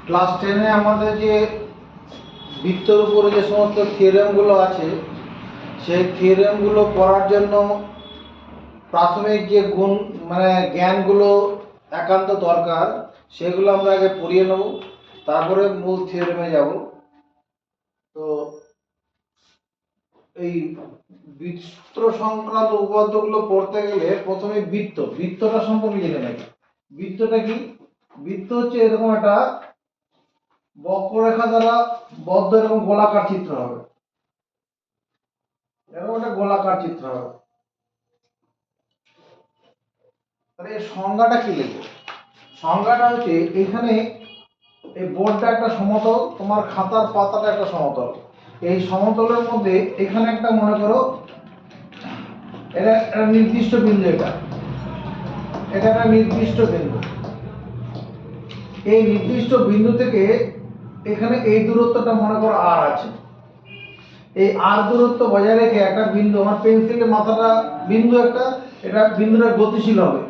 Class 10-এ আমাদের যে বৃত্তের উপরে যে সমস্ত থিওরেমগুলো আছে সেই থিওরেমগুলো পড়ার জন্য প্রাথমিক যে গুণ মানে জ্ঞানগুলো একান্ত দরকার সেগুলো আমরা আগে পড়িয়ে নেব, তারপরে মূল থিওরেমে যাব। তো এই বৃত্ত সংক্রান্ত উপপাদ্যগুলো পড়তে গেলে প্রথমে বৃত্তটা সম্পর্কে জেনে নেব। বৃত্তটা কি? বৃত্ত হচ্ছে এরকম একটা বক্ররেখা দ্বারা বদ্ধ এরকম গোলাকার চিত্র হবে, এরকম একটা গোলাকার চিত্র হবে। তাহলে এর সংজ্ঞাটা কি লিখবো? সংজ্ঞাটা হচ্ছে এখানে এই বোর্ডটা একটা সমতল, তোমার খাতার পাতাটা একটা সমতল। এই সমতলের মধ্যে এখানে একটা মনে করো এটা একটা নির্দিষ্ট বিন্দু, এটা একটা নির্দিষ্ট বিন্দু। এই নির্দিষ্ট বিন্দু থেকে এখানে এই দূরত্বটা মনে করো আর আছে। এই আর দূরত্ব বজায় রেখে একটা বিন্দু, আমার পেন্সিলের মাথাটা বিন্দু একটা, এটা বিন্দুটা গতিশীল হবে,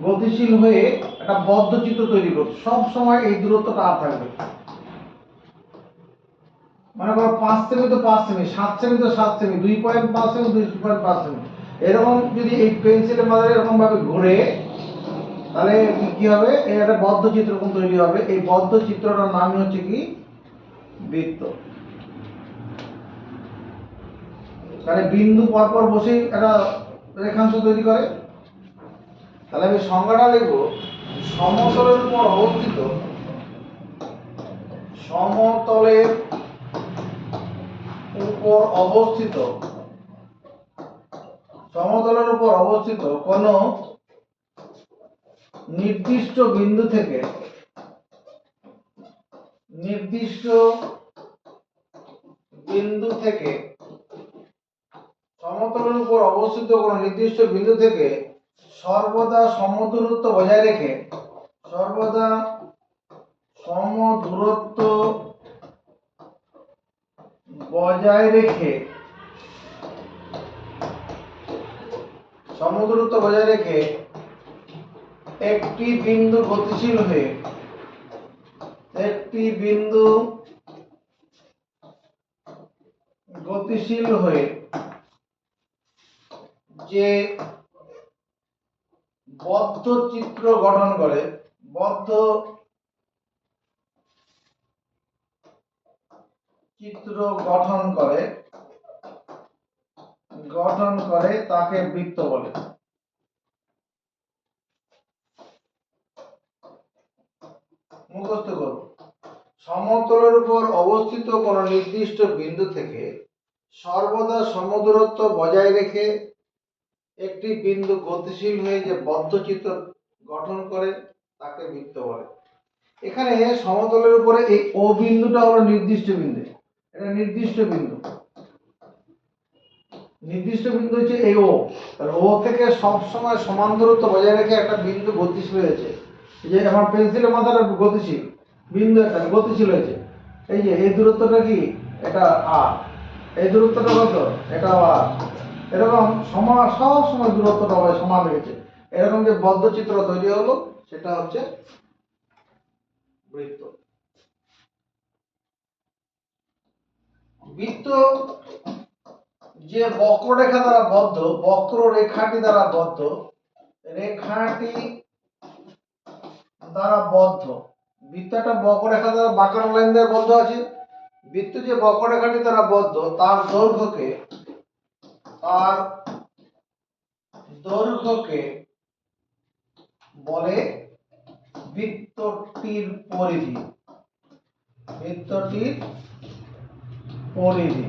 গতিশীল হয়ে একটা বদ্ধ চিত্র তৈরি করছে। সব সময় এই দূরত্বটা আর থাকবে। মনে করো 5 সেমি তো 5 সেমি, 7 সেমি তো 7 সেমি, 2.5 সেমি 2.5 সেমি, এরকম যদি এই পেন্সিলের মাথায় এরকম ভাবে ঘুরে তাহলে কি হবে? এই একটা বদ্ধ চিত্র তৈরি হবে। এই বদ্ধ চিত্রটার নামই হচ্ছে কি? বৃত্ত। তাহলে বিন্দু পরপর বসে একটা রেখাংশ তৈরি করে। তাহলে আমি সংজ্ঞাটা লিখব, সমতলের উপর অবস্থিত, সমতলের উপর অবস্থিত, সমতলের উপর অবস্থিত কোন নির্দিষ্ট বিন্দু থেকে, নির্দিষ্ট বিন্দু থেকে, সমতলের উপর অবস্থিত কোন নির্দিষ্ট বিন্দু থেকে সর্বদা সমদূরত্ব বজায় রেখে, সর্বদা সমদূরত্ব বজায় রেখে, সমদূরত্ব বজায় রেখে একটি বিন্দু গতিশীল হয়ে, একটি বিন্দু গতিশীল হয়ে যে বদ্ধ চিত্র গঠন করে, বদ্ধ চিত্র গঠন করে তাকে বৃত্ত বলে। মুখস্থ করব, সমতলের উপর অবস্থিত কোন নির্দিষ্ট বিন্দু থেকে সর্বদা সমদূরত্ব বজায় রেখে একটি বিন্দু গতিশীল হয়ে যে বদ্ধ চিত্র গঠন করে তাকে বৃত্ত বলে। এখানে সমতলের উপরে এই ও বিন্দুটা হলো নির্দিষ্ট বিন্দু, এটা নির্দিষ্ট বিন্দু, নির্দিষ্ট বিন্দু হচ্ছে এই ও। তাহলে ও থেকে সব সময় সমান দূরত্ব বজায় রেখে একটা বিন্দু গতিশীল হয়েছে। এই যে আমার পেন্সিলের মাথাটা গতিশীল, বিন্দু একটা গতিশীল হয়েছে। এই যে এই দূরত্বটা কি? এটা আর। এই দূরত্বটা কত? এটা আর। এরকম সমান, সব সময় দূরত্বটা সমান রেখেছে, এরকম যে বদ্ধ চিত্র তৈরি হলো সেটা হচ্ছে বৃত্ত। বৃত্ত যে বক্ররেখা দ্বারা বদ্ধ, বক্ররেখাটি দ্বারা বদ্ধ, রেখাটি দ্বারা বদ্ধ, বৃত্তটা বক্ররেখা দ্বারা বাঁকানো লাইন দ্বারা বদ্ধ আছে। বৃত্ত যে বক্ররেখাটি দ্বারা বদ্ধ তার দৈর্ঘ্যকে বলে বৃত্তটির পরিধি, বৃত্তটির পরিধি।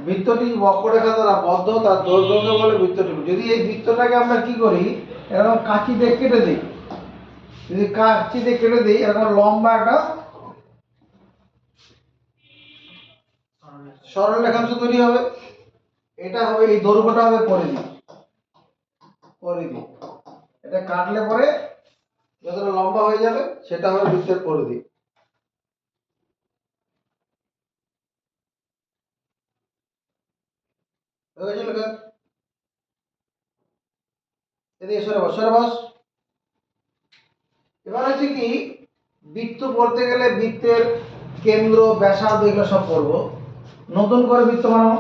বৃত্তটি বক্ররেখা দ্বারা বদ্ধ, তার দৈর্ঘ্যকে বলে বৃত্তটি। যদি এই বৃত্তটাকে আমরা কি করি, এরকম কাঁচি দিয়ে কেটে দিই, যদি কাঁচি দিয়ে কেটে দিই এরকম লম্বা একটা সরল রেখাংশ তৈরি হবে। এটা হবে, এই দৈর্ঘ্যটা হবে পরিধি, পরিধি। এটা কাটলে পরে যতটা লম্বা হয়ে যাবে সেটা হবে বৃত্তের পরিধি। হয়েছে লেখা? এদিকে সরে বস, সরে বস। এবার হচ্ছে কি, বৃত্ত বলতে গেলে বৃত্তের কেন্দ্র, ব্যাসার্ধ এগুলো সব করবো। নতুন করে বৃত্ত বানাবো।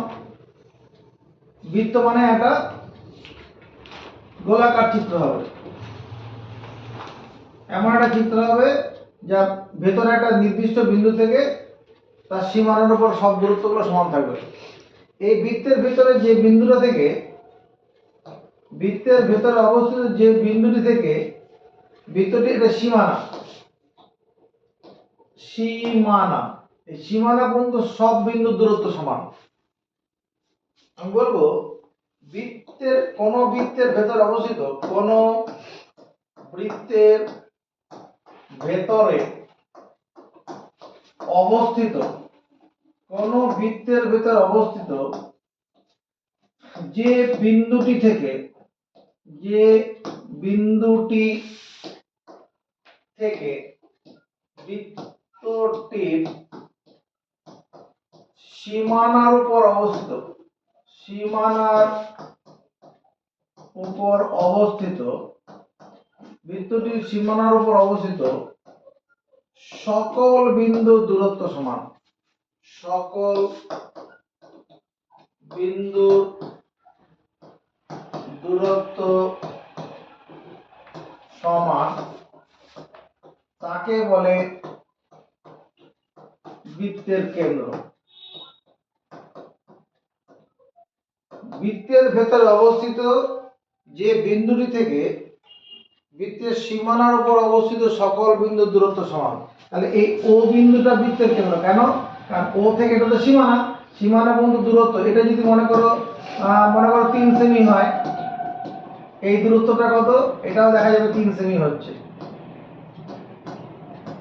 বৃত্ত মানে একটা গোলাকার চিত্র হবে, এমন একটা চিত্র হবে যা ভেতরে একটা নির্দিষ্ট বিন্দু থেকে তার সীমানার উপর সব দূরত্বগুলো সমান থাকবে। এই বৃত্তের ভেতরে যে বিন্দুটা থেকে, বৃত্তের ভেতরে অবস্থিত যে বিন্দুটি থেকে বৃত্তটি, এটা সীমানা। সীমানা, এই সীমানা পর্যন্ত সব বিন্দুর দূরত্ব সমান। আমি বলবো বৃত্তের কোন বৃত্তের ভেতরে অবস্থিত, কোন বৃত্তের ভেতরে অবস্থিত, কোন বৃত্তের ভেতরে অবস্থিত যে বিন্দুটি থেকে, যে বিন্দুটি থেকে বৃত্তটির সীমানার উপর অবস্থিত, সীমানার উপর অবস্থিত, বৃত্তটির সীমানার উপর অবস্থিত সকল বিন্দুর দূরত্ব সমান। সকল বিন্দুর দূরত্ব সমান, তাকে বলে বৃত্তের কেন্দ্র। বৃত্তের ভেতরে অবস্থিত যে বিন্দুটি থেকে বৃত্তের সীমানার উপর অবস্থিত সকল বিন্দুর দূরত্ব সমান। তাহলে এই ও বিন্দুটা বৃত্তের কেন্দ্র। কেন? কারণ ও থেকে এটা তো সীমানা, সীমানা পর্যন্ত দূরত্ব, এটা যদি মনে করো 3 সেমি হয়, এই দূরত্বটা কত? এটাও দেখা যাবে 3 সেমি হচ্ছে।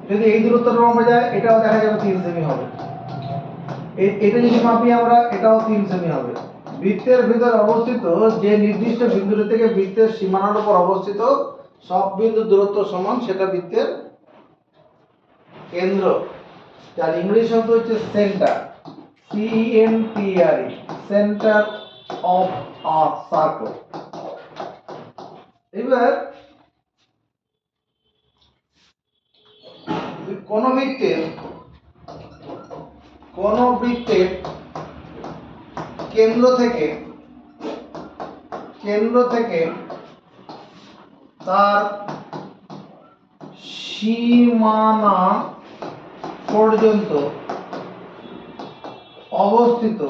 যদি এই দূরত্বটা মাপা যায়, এটাও দেখা যাবে 3 সেমি হবে। এটা যদি মাপি আমরা, এটাও 3 সেমি হবে। বৃত্তের ভিতরে অবস্থিত যে নির্দিষ্ট বিন্দুটি থেকে বৃত্তের সীমানার উপর অবস্থিত সব বিন্দুর দূরত্ব সমান, সেটা বৃত্তের কেন্দ্র, যার ইংরেজি শব্দ হচ্ছে centre, CENTRE, centre of a circle. এবার কোন বৃত্তের কেন্দ্র থেকে তার সীমানা পর্যন্ত অবস্থিত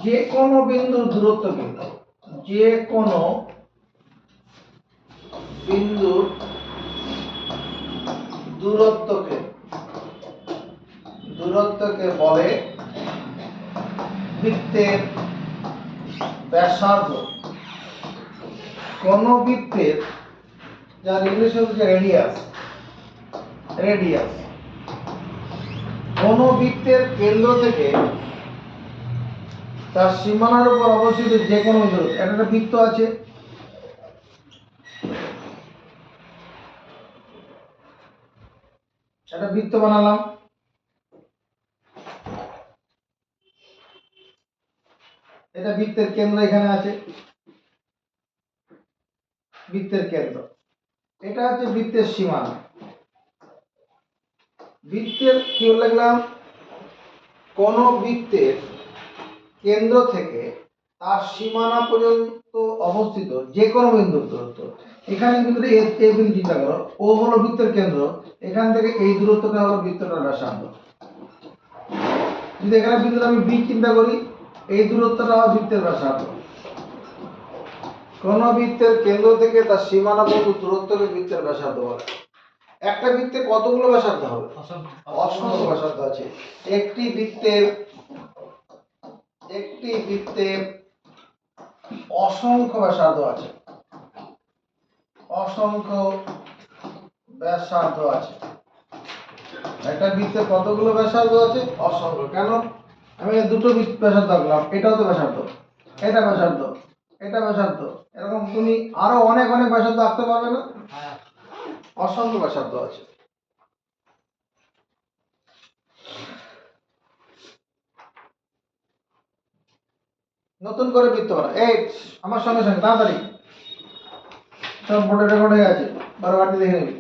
যে কোনো বিন্দুর দূরত্বকে, যে কোনো বিন্দুর দূরত্বকে বলে বৃত্তের ব্যাসার্ধ। কোন বৃত্তের, যার ইংলিশ হচ্ছে রেডিয়াস, কোন বৃত্তের কেন্দ্র থেকে তার সীমানার উপর অবস্থিত যে কোনো দূরত্ব, একটা বৃত্ত আছে, একটা বৃত্ত বানালাম, এটা বৃত্তের কেন্দ্র এখানে আছে, বৃত্তের কেন্দ্র, এটা হচ্ছে বৃত্তের সীমানা। বৃত্তের কি লিখলাম? কোন বৃত্তের কেন্দ্র থেকে তার সীমানা পর্যন্ত অবস্থিত যে কোনো বিন্দুর দূরত্ব। এখানে কিন্তু এ বিন্দু চিন্তা করো, ও হলো বৃত্তের কেন্দ্র, এখান থেকে এই দূরত্বটা হলো বৃত্তটার ব্যাসার্ধ। যদি এখানে বিন্দুটা আমি বি চিন্তা করি, এই দূরত্বটা হবে বৃত্তের ব্যাসার্ধ। কোন বৃত্তের কেন্দ্র থেকে তার সীমানা পর্যন্ত দূরত্বকে বৃত্তের ব্যাসার্ধ বলে। একটা বৃত্তে কতগুলো ব্যাসার্ধ হবে? অসংখ্য ব্যাসার্ধ আছে। একটি বৃত্তের অসংখ্য ব্যাসার্ধ আছে, অসংখ্য ব্যাসার্ধ আছে। একটা বৃত্তের কতগুলো ব্যাসার্ধ আছে? অসংখ্য। কেন? আমি দুটো ব্যাসার্ধ আঁকলাম, এটাও তো ব্যাসার্ধ, এটা ব্যাসার্ধ, এটা ব্যাসার্ধ, এরকম তুমি আরো অনেক অনেক ব্যাসার্ধ আঁকতে পারবে না? অসংখ্য ব্যাসার্ধ আছে। নতুন করে বৃত্ত বানা। এই আমার সঙ্গে সঙ্গে তাড়াতাড়ি, সব বোর্ডে রেকর্ড হয়ে আছে, বারবার দেখে নিবি।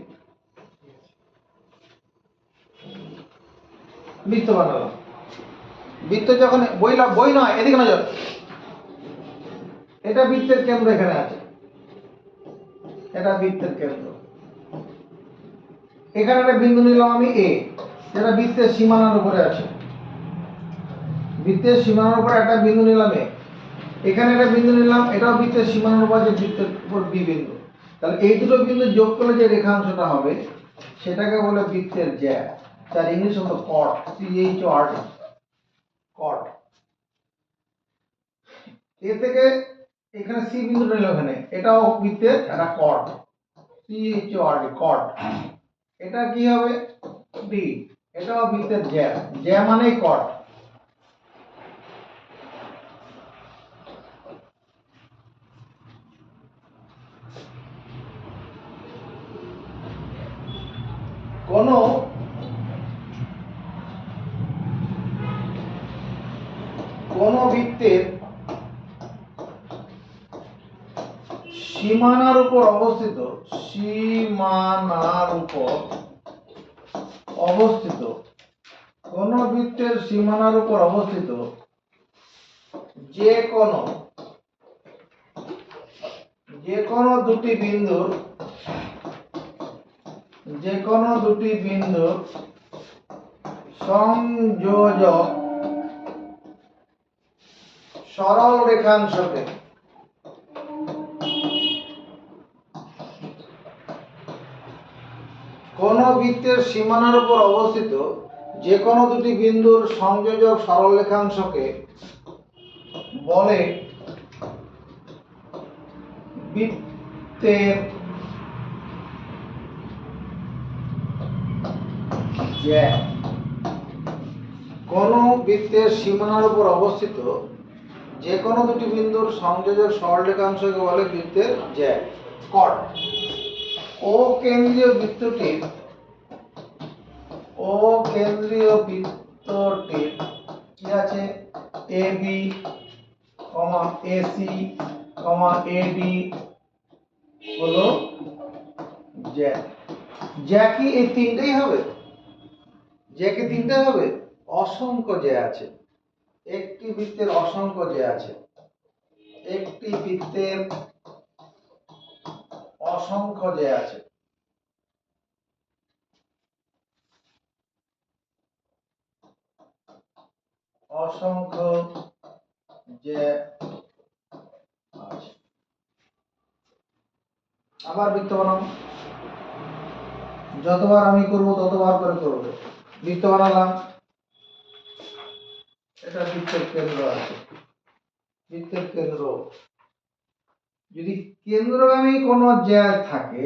বৃত্ত বানালাম। বৃত্ত যখন বই নয়, এদিকে নজর, এটা বৃত্তের কেন্দ্র এখানে আছে, এটা বৃত্তের কেন্দ্র। এখানে একটা বিন্দু নিলাম আমি এ, যেটা বৃত্তের সীমানার উপরে আছে। বৃত্তের সীমানার উপরে একটা বিন্দু নিলাম এ, এখানে একটা বিন্দু নিলাম, এটাও বৃত্তের সীমানার উপর আছে, বৃত্তের উপর বি বিন্দু। তাহলে এই দুটো বিন্দু যোগ করলে যে রেখাংশটা হবে সেটাকে বলে বৃত্তের জ্যা, তার ইংলিশ হলো কট, CHOT, কট। এ থেকে এখানে সি বিন্দু নিলাম, এখানে এটাও বৃত্তের একটা কট, CHOT, কট। এটা কি হবে ডি, এটাও বৃত্তের জ্যা, জ্যা মানে কট। কোন বৃত্তের সীমানার উপর অবস্থিত, কোন বৃত্তের সীমানার উপর অবস্থিত যে কোনো দুটি বিন্দুর সংযোজক সরল রেখাংশকে কোন বৃত্তের সীমানার উপর অবস্থিত যে কোনো দুটি বিন্দুর সংযোজক সরল রেখাংশকে বলে বৃত্তের জ্যা। কোন বৃত্তের সীমানার উপর অবস্থিত যে কোনো দুটি বিন্দুর সংযোজক সরল রেখাংশকে বলে বৃত্তের জ্যা, কট। ও কেন্দ্রীয় বৃত্তটির কি আছে, AB, AC, AD হলো জ্যা। জ্যা কি এই তিনটেই হবে? জ্যা কি তিনটে হবে? অসংখ্য জ্যা আছে, একটি বৃত্তের অসংখ্য জ্যা আছে, একটি বৃত্তের অসংখ্য জ্যা আছে। অসংখ্য জ্যা আছে। আবার বৃত্ত বানাও, যতবার আমি করব ততবার করে করবে। বৃত্ত বানালাম, এটা বৃত্তের কেন্দ্র আছে, বৃত্তের কেন্দ্র। যদি কেন্দ্রগামী কোনো জ্যা থাকে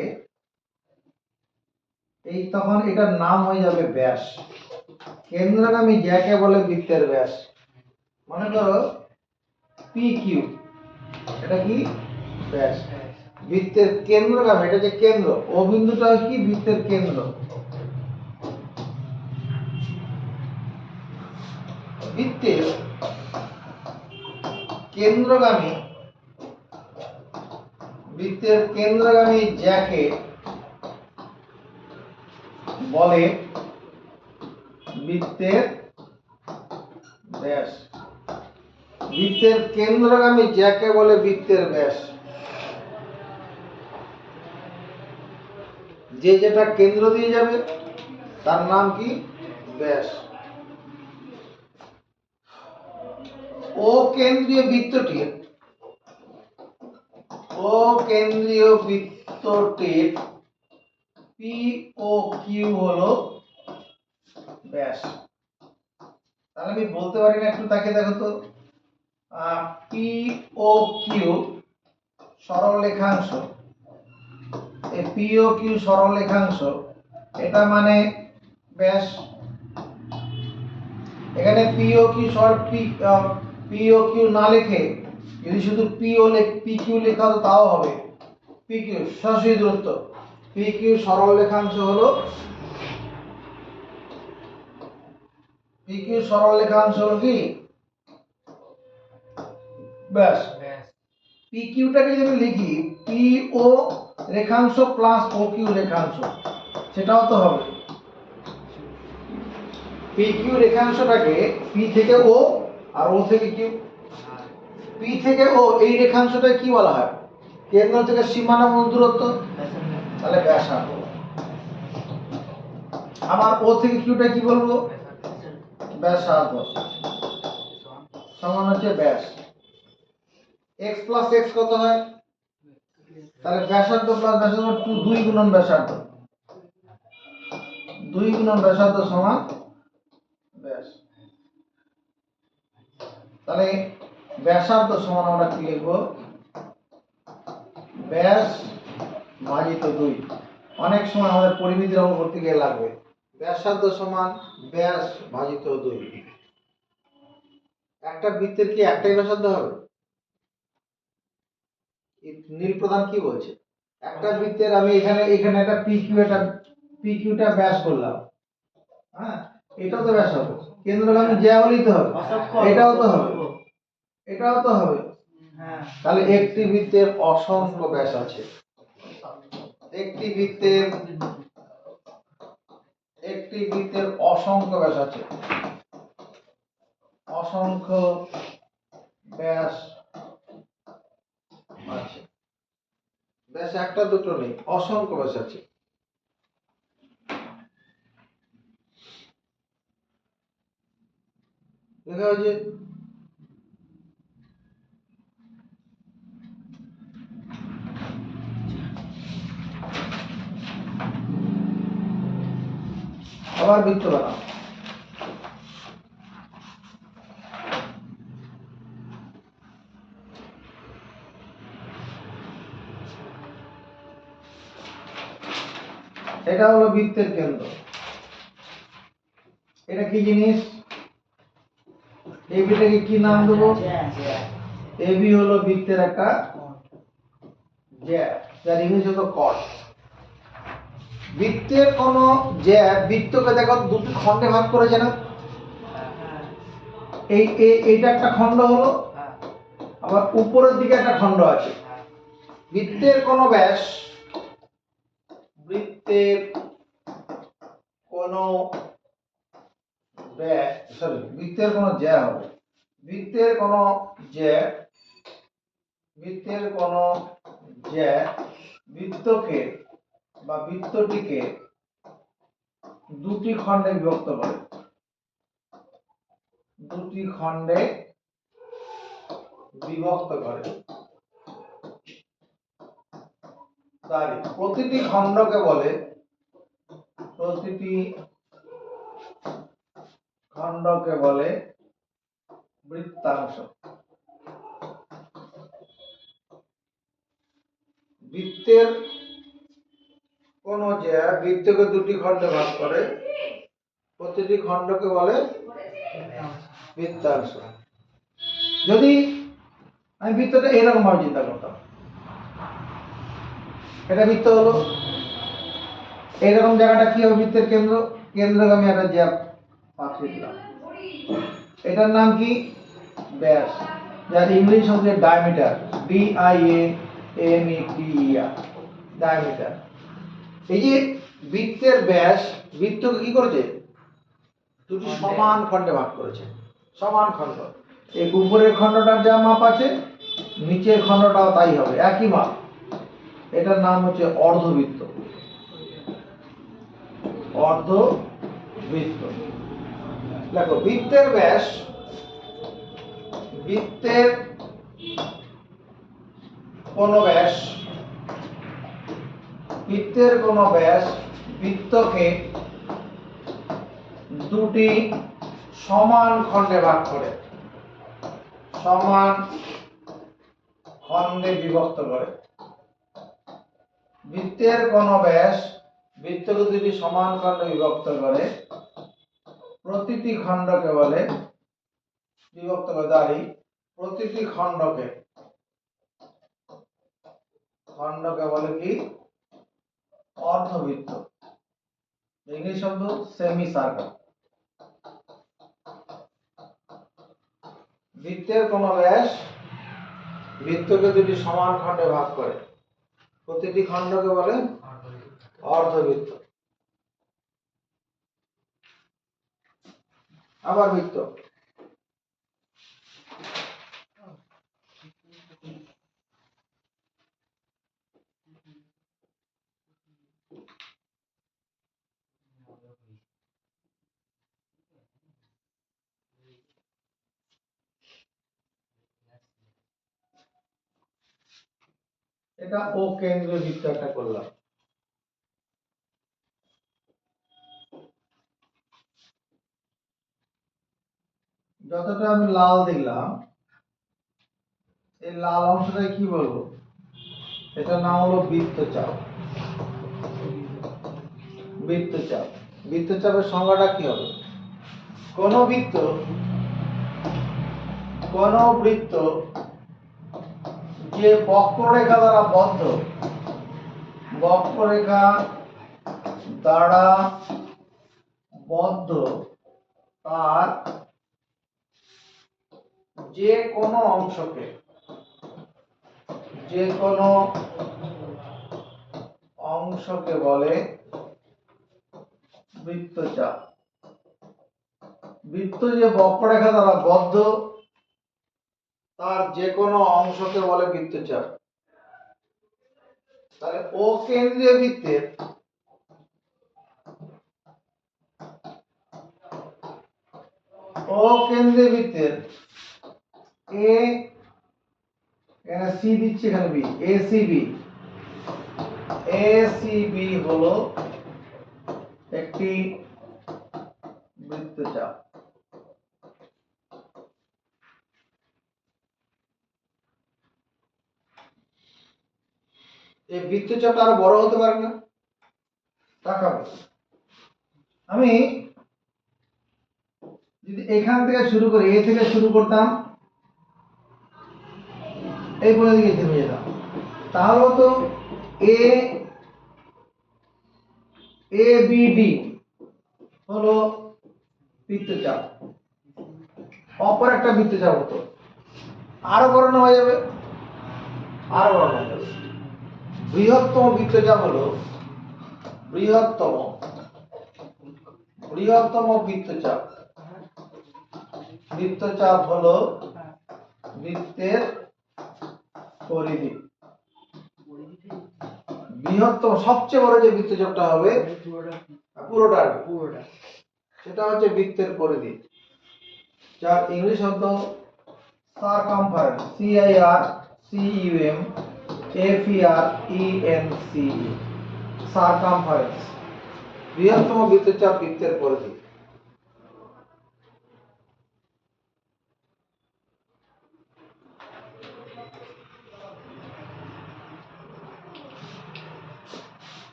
এই তখন এটার নাম হয়ে যাবে ব্যাস। কেন্দ্রগামী জ্যাকে বলে বৃত্তের ব্যাস। মনে করো PQ, এটা কি ব্যাস। বৃত্তের কেন্দ্রগামী, এটা যে কেন্দ্র, ও বিন্দুটা কি বৃত্তের কেন্দ্র। বৃত্তের কেন্দ্রগামী জ্যাকে বলে বৃত্তের ব্যাস। বৃত্তের কেন্দ্রগামী জ্যাকে বলে বৃত্তের ব্যাস। যে যেটা কেন্দ্র দিয়ে যাবে তার নাম কি? ব্যাস। ও কেন্দ্রীয় বৃত্তটির POQ হলো ব্যাস। তাহলে আমি বলতে পারি না, একটু তাকিয়ে দেখো তো, POQ সরল রেখাংশ, এই POQ সরল রেখাংশ, এটা মানে ব্যাস। এখানে POQ না লিখে যদি শুধু PQ লেখা হতো তাও হবে। PQ সরাসরি দূরত্ব, PQ সরল রেখাংশ হলো, কি ব্যাস। PQটাকে যদি লিখি PO রেখাংশ প্লাস OQ রেখাংশ, সেটাও তো হবে। পি কিউ রেখাংশটাকে পি থেকে ও আর ও থেকে কিউ, পি থেকে ও এই রেখাংশটা কি বলা হয়? কেন্দ্র থেকে সীমানা পর্যন্ত দূরত্ব, তাহলে ব্যাসার্ধ। আমার ও থেকে কিউটা কি বলবো? ব্যাসার্ধ সমান হচ্ছে ব্যাস। x প্লাস x কত হয়? তাহলে ব্যাসার্ধ প্লাস ব্যাসার্ধ 2 গুণন ব্যাসার্ধ, 2 গুণন ব্যাসার্ধ সমান ব্যাস। তাহলে ব্যাসার্ধ সমান আমরা কি লিখবো? ব্যাস ভাজিত 2। অনেক সময় আমাদের পরিমিতির অঙ্ক করতে গিয়ে লাগবে। ব্যাসার্ধ সমান ব্যাস ভাজিত 2। একটা বৃত্তের কি একটাই ব্যাসার্ধ হবে? নীল প্রধান কি বলছে? একটা বৃত্তের আমি এখানে একটা পি কিউটা ব্যাস করলাম, হ্যাঁ, এটাও তো ব্যাস হবে। কেন্দ্রগামী আমি জ্যা হলেই তো হবে, এটাও তো হবে, এটাও তো হবে। তাহলে একটি বৃত্তের অসংখ্য ব্যাস আছে। একটি বৃত্তের অসংখ্য ব্যাস আছে, অসংখ্য ব্যাস আছে। ব্যাস একটা দুটো নেই, অসংখ্য ব্যাস আছে। লেখা হয়েছে আবার বৃত্ত বানাও। এটা হলো বৃত্তের কেন্দ্র। এটা কি জিনিস? এবিটাকে কি নাম দেবো? এবি হলো বৃত্তের একটা জ্যা, যার ইংরেজি হলো কট। বৃত্তের কোন জ্যা বৃত্তকে দেখো দুটি খণ্ডে ভাগ করেছে না? এইটা একটা খণ্ড হলো, আবার উপরের দিকে একটা খণ্ড আছে। বৃত্তের কোন ব্যাস, বৃত্তের কোন ব্যাস, সরি, বৃত্তের কোন জ্যা হবে, বৃত্তের কোন জ্যা বৃত্তকে বা বৃত্তটিকে দুটি খণ্ডে বিভক্ত করে, দুটি খণ্ডে বিভক্ত করে। তার প্রতিটি খণ্ডকে বলে, প্রতিটি খণ্ডকে বলে বৃত্তাংশ। বৃত্তের কোন জ্যা বৃত্তকে দুটি খণ্ডে ভাগ করে, প্রতিটি খণ্ডকে বলে বৃত্তাংশ। যদি আমি বৃত্তটা এরকম ভাবে চিন্তা করতাম, এটা বৃত্ত হলো, এইরকম জায়গাটা কি হবে? বৃত্তের কেন্দ্র, কেন্দ্রকে আমি একটা জ্যা পাঠিয়ে দিলাম, এটার নাম কি? ব্যাস, যার ইংরেজি শব্দ ডায়ামিটার, DIAMETER, ডায়ামিটার। এই যে বৃত্তের ব্যাস বৃত্তকে কি করেছে? দুটি সমান খণ্ডে ভাগ করেছে, সমান খণ্ড। এই উপরের খণ্ডটার যা মাপ আছে নিচের খণ্ডটাও তাই হবে, একই মাপ। এটার নাম হচ্ছে অর্ধবৃত্ত, অর্ধবৃত্ত। দেখো বৃত্তের ব্যাস, বৃত্তের কোন ব্যাস, বৃত্তের কোন ব্যাস বৃত্তকে দুটি সমান খণ্ডে ভাগ করে, সমান খণ্ডে বিভক্ত করে। বৃত্তের কোন ব্যাস বৃত্তকে দুটি সমান খণ্ডে বিভক্ত করে, প্রতিটি খণ্ডকে বলে বিভক্ত করে দাঁড়ি, প্রতিটি খণ্ডকে বলে কি? অর্ধবৃত্ত। ইংরেজি শব্দ সেমি সার্কেল। বৃত্তের কোন ব্যাস বৃত্তকে দুটি সমান খণ্ডে ভাগ করে, প্রতিটি খণ্ডকে বলে অর্ধবৃত্ত। আবার বৃত্ত, এটা ও কেন্দ্রীয় বৃত্ত একটা করলাম। যতটা আমি লাল দিলাম, এই লাল অংশটাকে কি বলবো? এটার নাম হলো বৃত্তচাপ। বৃত্তচাপ, বৃত্তচাপের সংজ্ঞাটা কি হবে? কোন বৃত্ত যে বক্ররেখা দ্বারা বদ্ধ, বক্ররেখা দ্বারা বদ্ধ, তার যে কোনো অংশকে বলে বৃত্তচাপ। বৃত্ত যে বক্ররেখা দ্বারা বদ্ধ, তার যে কোনো অংশকে বলে বৃত্তচাপ। তাহলে ও কেন্দ্রীয় বৃত্তের এ, এখানে সি দিচ্ছি, এখানে বি, এসিবি হলো একটি বৃত্তচাপ। এই বৃত্তচাপটা আরো বড় হতে পারে না? তাকাবো, আমি যদি এখান থেকে শুরু করি, এ থেকে শুরু করতাম, এই পর্যন্ত দিকে থেমে যেতাম, তাহলে তো এ বি ডি হলো বৃত্তচাপ, অপর একটা বৃত্তচাপ হতো, আরো বড় না হয়ে যাবে, আরো বড় হয়ে যাবে। বৃহত্তম বৃত্তচাপ হলো বৃহত্তম বৃত্তচাপ হলো বৃত্তের পরিধি। বৃহত্তম সবচেয়ে বড় যে বৃত্তচাপটা হবে পুরোটা, সেটা হচ্ছে বৃত্তের পরিধি, যার ইংলিশ শব্দ সারকামফারেন্স, CIRCUMFERENCE, সারকামফারেন্স। বৃহত্তম বৃত্তচাপ বৃত্তের পরিধি।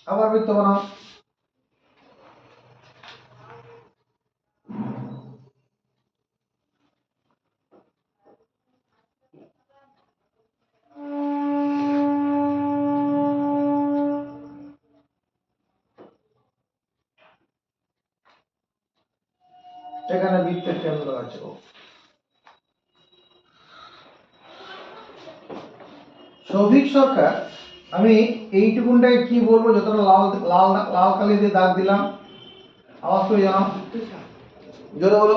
আবার বৃত্ত বানাও। এখানে বৃত্তের কেন্দ্র আছে ও। সৌভিক সরকার, আমি এইটুকুনটাকে কি বলবো? যতটা লাল লাল লাল কালি দিয়ে দাগ দিলাম, আওয়াজ করে জানাও, জোরে বলো।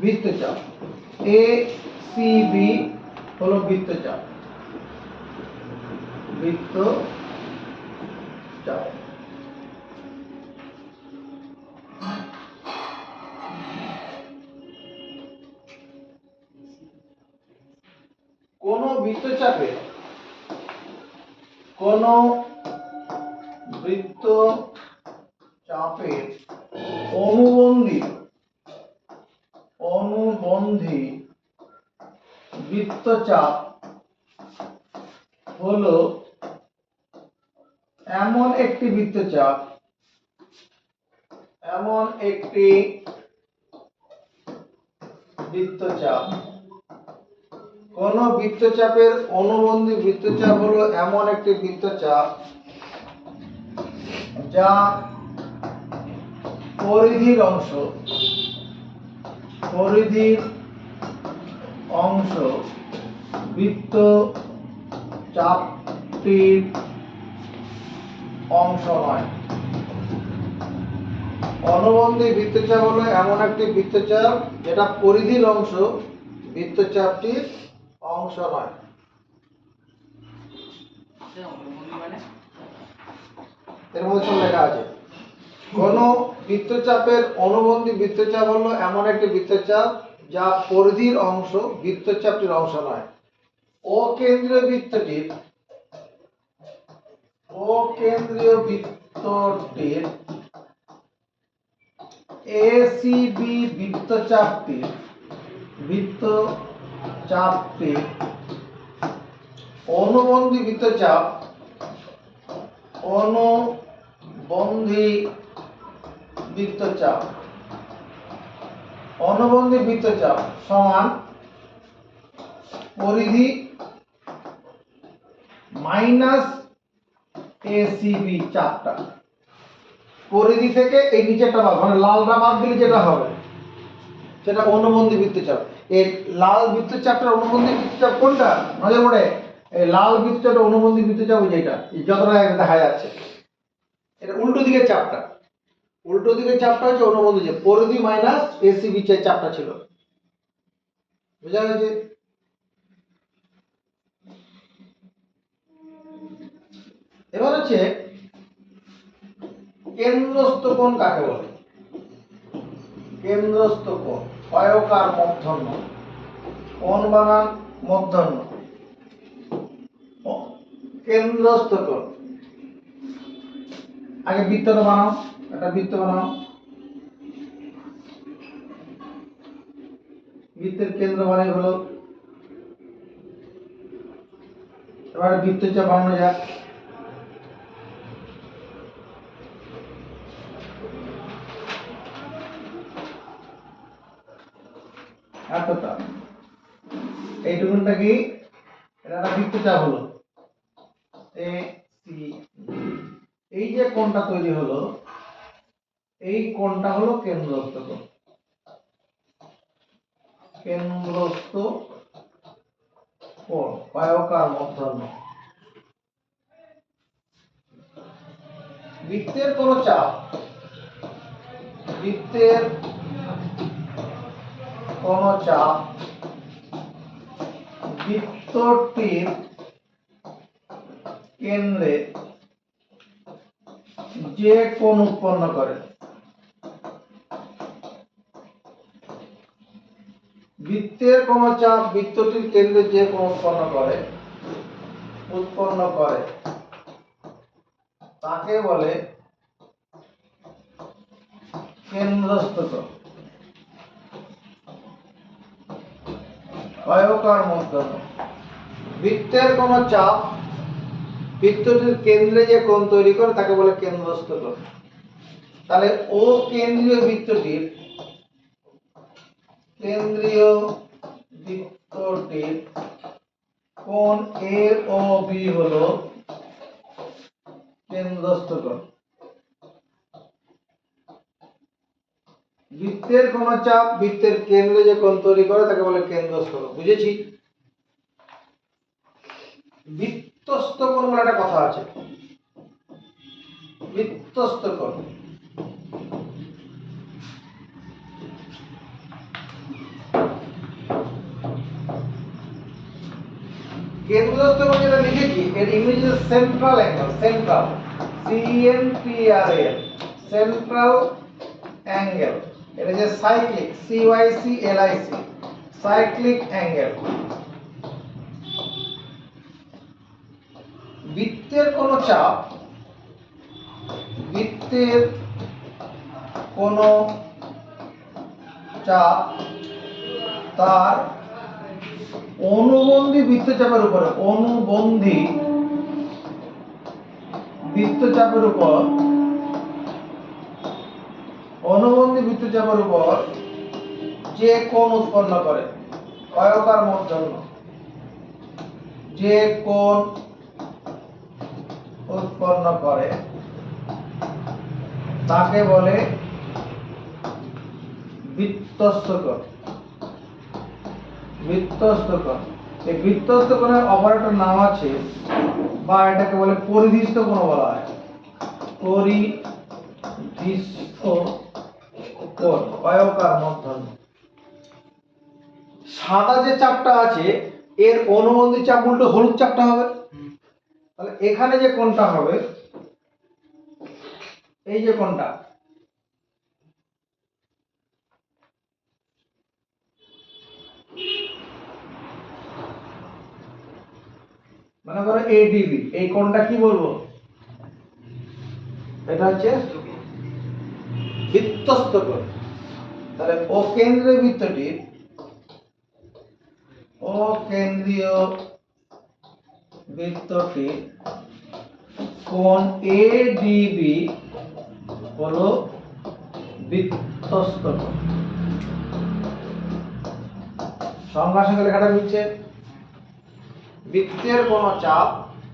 বৃত্তচাপ, এ সি বি হলো বৃত্তচাপ। কোন বৃত্তচাপের অনুবন্ধী বৃত্তচাপ হলো এমন একটি বৃত্তচাপ কোন বৃত্তচাপের অনুবন্ধী বৃত্তচাপ হলো এমন একটি বৃত্তচাপ যা পরিধির অংশ বৃত্তচাপটির অংশ নয়। অনুবন্ধী বৃত্তচাপ হলো এমন একটি বৃত্তচাপ যেটা পরিধির অংশ, বৃত্তচাপটির অংশ নয়। এর মধ্যে সব লেখা আছে। কোন বৃত্তচাপের অনুবন্ধী বৃত্তচাপ হলো এমন একটি বৃত্তচাপ যা পরিধির অংশ, বৃত্তচাপটির অংশ নয়। অকেন্দ্রীয় বৃত্তটির এসিবি বৃত্তচাপটির অনুবন্ধী বৃত্তচাপ সমান পরিধি মাইনাস এসিবি চাপটা। পরিধি থেকে এই নিচেটা বাদ, মানে লালটা বাদ দিলে যেটা হবে সেটা অনুবন্ধী বৃত্তচাপ। এই লাল বৃত্তচাপটার অনুবন্ধী বৃত্তচাপ কোনটা নজর পড়ে? এই লাল বৃত্তচাপটা অনুবন্ধী বৃত্তচাপ যেটা যতটা দেখা যাচ্ছে, এটা উল্টো দিকের চাপটা। উল্টো দিকের চাপটা হচ্ছে অনুবন্ধী চাপ, পরিধি মাইনাস এসিবি চাপটা ছিল। বুঝা গেছে? এবার হচ্ছে কেন্দ্রস্থ কোণ কাকে বলে? কেন্দ্রস্থ কোণ অয়কার মূর্ধন্য, কোণ বানান মূর্ধন্য। কেন্দ্রস্থ কোণ, আগে বৃত্তটা বানাও, একটা বৃত্ত বানাও। বৃত্তের কেন্দ্র মানে হলো, এবারে বৃত্তচাপ বানানো যাক। এতটা, এইটুকুনটা কি? এটা একটা বৃত্তচাপ হলো এ সি। এই যে কোণটা তৈরি হলো, এই কোণটা হলো কেন্দ্রস্থ কোণ। কেন্দ্রস্থ কোণ অয়কার মূর্ধন্য। বৃত্তের কোন চাপ, বৃত্তটির কেন্দ্রে যে কোণ উৎপন্ন করে, বৃত্তের কোন চাপ বৃত্তটির কেন্দ্রে যে কোণ উৎপন্ন করে তাকে বলে কেন্দ্রস্থ কোণ। অয়কার মূর্ধন্য। বৃত্তের কোন চাপ বৃত্তটির কেন্দ্রে যে কোণ তৈরি করে তাকে বলে কেন্দ্রস্থ কোণ। তাহলে ও কেন্দ্রীয় বৃত্তটির কোণ এ ও বি হলো কেন্দ্রস্থ কোণ। বৃত্তের কোন চাপ বৃত্তের কেন্দ্রে যে কোণ তৈরি করে তাকে বলে কেন্দ্রস্থ কোণ। বুঝেছি? বৃত্তস্থ কোণ বলে একটা কথা আছে। বৃত্তস্থ কোণ, কেন্দ্রস্থ কোণ যেটা লিখেছি এর ইংরেজিতে central angle, central CNTRAL, central angle. এটা যে সাইক্লিক CYCLIC, সাইক্লিক অ্যাঙ্গেল। বৃত্তের কোন চাপ তার অনুবন্ধী বৃত্তচাপের উপর যে কোণ উৎপন্ন করে, অয়কার মূর্ধন্য, যে কোণ উৎপন্ন করে তাকে বলে বৃত্তস্থ কোণ। বৃত্তস্থ কোণ, এই বৃত্তস্থ কোণের অপারেটর নাম আছে, বা এটাকে বলে পরিধিস্থ কোণ বলা হয়। পরিধিস্থ কোণ, অয়কার মূর্ধন্য। সাদা যে চাপটা আছে এর অনুবন্ধী চাপ উল্টো হলুদ চাপটা হবে। তাহলে এখানে যে কোণটা হবে, এই যে কোণটা, মনে করো এডিবি, এই কোণটা কি বলবো? এটা হচ্ছে বৃত্তস্থ কোণ। তাহলে অকেন্দ্রীয় বৃত্তটি, অকেন্দ্রীয় বৃত্তটি কোণ এডিবি হলো বৃত্তস্থ কোণ। সংজ্ঞার সঙ্গে লেখাটা মিলছে। বৃত্তের কোন চাপ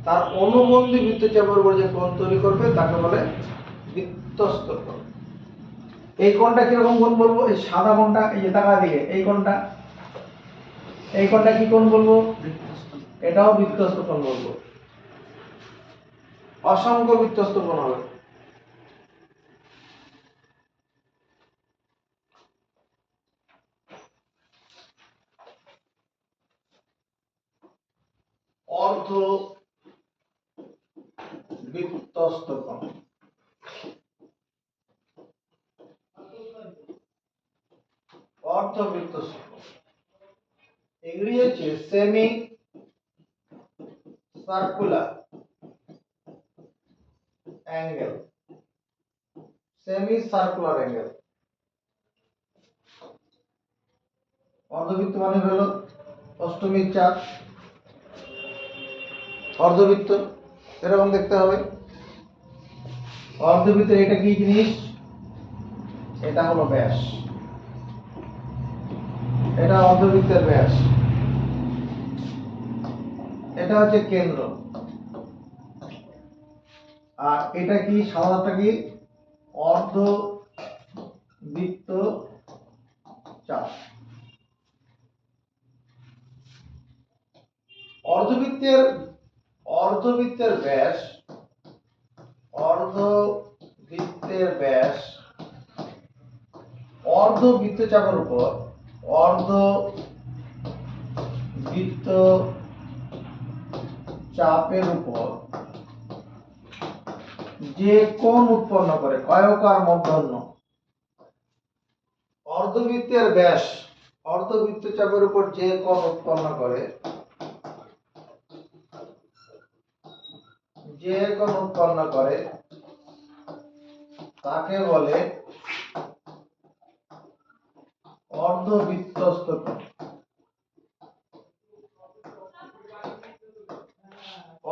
তার অনুবন্ধী বৃত্তচাপের উপর যে কোণ তৈরি করবে তাকে বলে বৃত্তস্থ কোণ। এই কোণটা কিরকম কোণ বলবো? এই সাদা কোণটা, এই যে তাকা দিকে এই কোণটা, এই কোণটা কি কোণ বলবো? এটাও বৃত্তস্থ কোণ বলবো। অসংখ্য বৃত্তস্থ কোণ হবে। অর্ধ বৃত্তস্থ কোণ, অর্ধ বৃত্তস্থ কোণ এগুলি হচ্ছে semi circular angle, semi circular angle. অর্ধবৃত্ত মানে হলো অষ্টমীর চাপ, অর্ধবৃত্ত এরকম দেখতে হবে। অর্ধবৃত্তের এটা কি জিনিস? এটা হলো ব্যাস, এটা অর্ধবৃত্তের ব্যাস, এটা হচ্ছে কেন্দ্র, আর এটা কি? সাধারণত কি? অর্ধবৃত্ত চাপ। অর্ধবৃত্তের অর্ধবৃত্তের ব্যাস, অর্ধবৃত্তের ব্যাস অর্ধবৃত্তচাপের উপর, অর্ধবৃত্ত চাপের উপর যে কোণ উৎপন্ন করে, কয়কার মূর্ধন্য। অর্ধবৃত্তের ব্যাস অর্ধবৃত্তচাপের উপর যে কোণ উৎপন্ন করে, যে কোণ উৎপন্ন করে তাকে বলে অর্ধবৃত্তস্থ কোণ।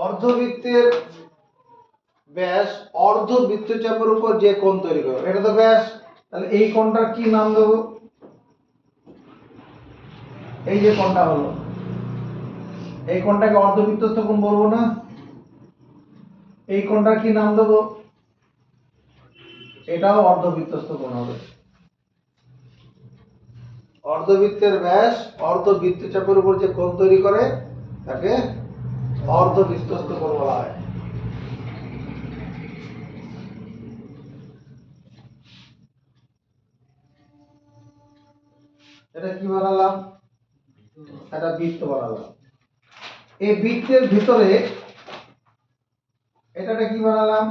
অর্ধবৃত্তের ব্যাস অর্ধবৃত্তচাপের উপর যে কোণ তৈরি করে, এটা তো ব্যাস। তাহলে এই কোণটার কি নাম দেবো? এই যে কোণটা হলো, এই কোণটাকে অর্ধবৃত্তস্থ কোণ বলবো না? এই কোণটার কি নাম দেবো? এটাও অর্ধবৃত্তস্থ কোণ হবে। অর্ধবৃত্তের ব্যাস অর্ধবৃত্তচাপের উপর যে কোণ তৈরি করে তাকে অর্ধবৃত্তস্থ কোণ বলা হয়। এটা কি বানালাম? এটা বৃত্ত বানালাম। এই বৃত্তের ভিতরে এটা কি বানালাম?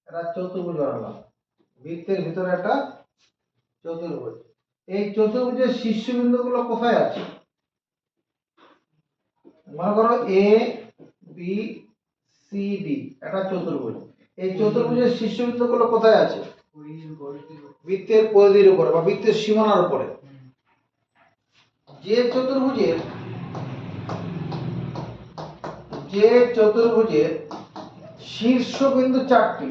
এটা চতুর্ভুজ বানালাম। বৃত্তের ভিতরে একটা চতুর্ভুজ। এই চতুর্ভুজের শীর্ষবিন্দুগুলো কোথায় আছে? মনে করো এ বি সি ডি একটা চতুর্ভুজ। এই চতুর্ভুজের শীর্ষবিন্দুগুলো কোথায় আছে? বৃত্তের পরিধির উপরে বা বৃত্তের সীমানার উপরে। যে চতুর্ভুজের শীর্ষবিন্দু চারটি,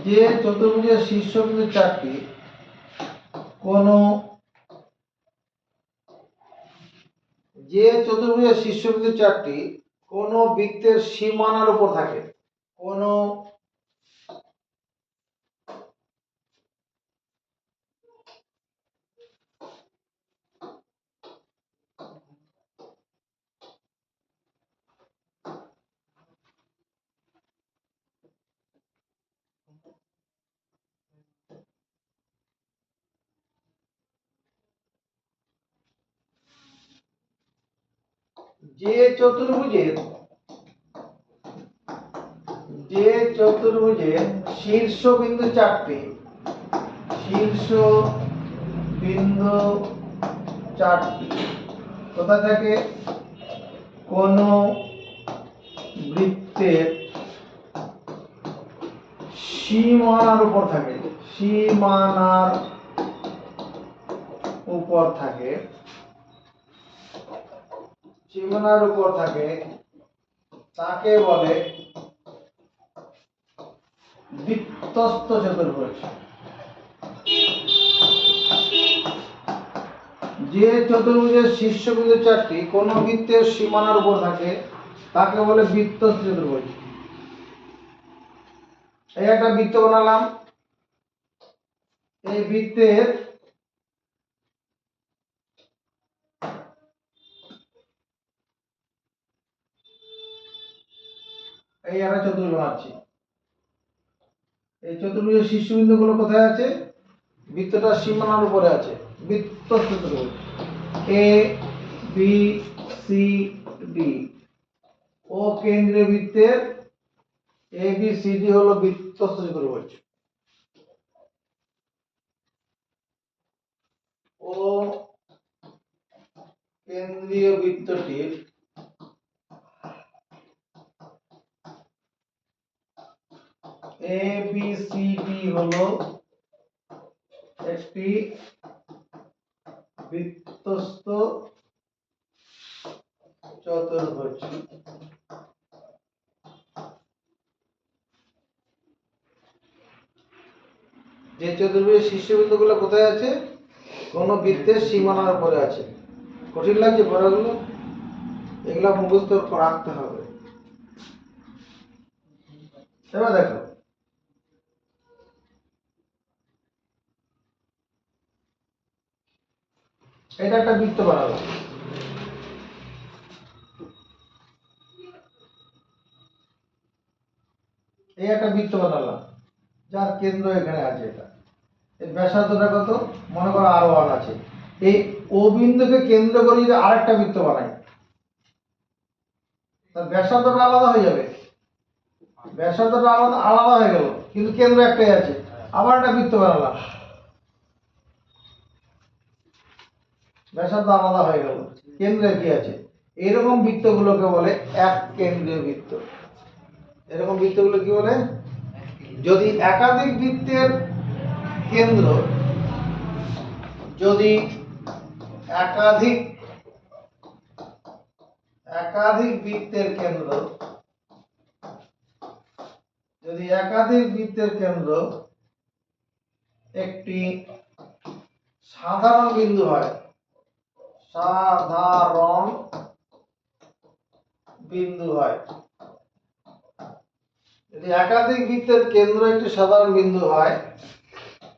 যে চতুর্ভুজের শীর্ষবিন্দু চারটি কোন বৃত্তের সীমানার উপর থাকে, কোন যে চতুর্ভুজের শীর্ষ বিন্দু চারটি, কোথায় থাকে? কোন বৃত্তের সীমানার উপর থাকে, তাকে বলে বৃত্তস্থ চতুর্ভুজ। যে চতুর্ভুজের শীর্ষবিন্দু চারটি কোন বৃত্তের সীমানার উপর থাকে তাকে বলে বৃত্তস্থ চতুর্ভুজ। এই একটা বৃত্ত বানালাম, এই বৃত্তের এই একটা চতুর্ভুজ বানাচ্ছি। এই চতুর্ভুজের শীর্ষবিন্দু গুলো কোথায় আছে? বৃত্তটার সীমানার উপরে আছে, বৃত্তস্থ চতুর্ভুজ। এ বি সি ডি, ও কেন্দ্রীয় বৃত্তের এ বি সি ডি হলো বৃত্তস্থ চতুর্ভুজ। ও কেন্দ্রীয় বৃত্তটির এ বি সি ডি হলো একটি বৃত্তস্থ চতুর্ভুজ। যে চতুর্ভুজের শীর্ষবিন্দুগুলো কোথায় আছে? কোন বৃত্তের সীমানার উপরে আছে। কঠিন লাগছে পড়াগুলো? এগুলো মুখস্থ রাখতে হবে। এবার দেখো, এটা একটা বৃত্ত বানালাম। এই একটা বৃত্ত বানালাম যার কেন্দ্র এখানে আছে। এটা এর ব্যাসার্ধটা কত? মনে করো R1 আছে। এই ও বিন্দুকে কেন্দ্র করে যদি আরেকটা বৃত্ত বানাই, তার ব্যাসার্ধটা আলাদা হয়ে যাবে। ব্যাসার্ধটা আলাদা হয়ে গেল, কিন্তু কেন্দ্র একটাই আছে। আবার একটা বৃত্ত বানালাম, ব্যাসার্ধ আলাদা হয়ে গেল, কেন্দ্রে কি আছে? এরকম বৃত্তগুলোকে বলে এক কেন্দ্রীয় বৃত্ত। এরকম বৃত্তগুলো কি বলে? যদি একাধিক বৃত্তের কেন্দ্র, যদি একাধিক বৃত্তের কেন্দ্র, একটি সাধারণ বিন্দু হয়, যদি একাধিক বৃত্তের কেন্দ্র একটি সাধারণ বিন্দু হয়,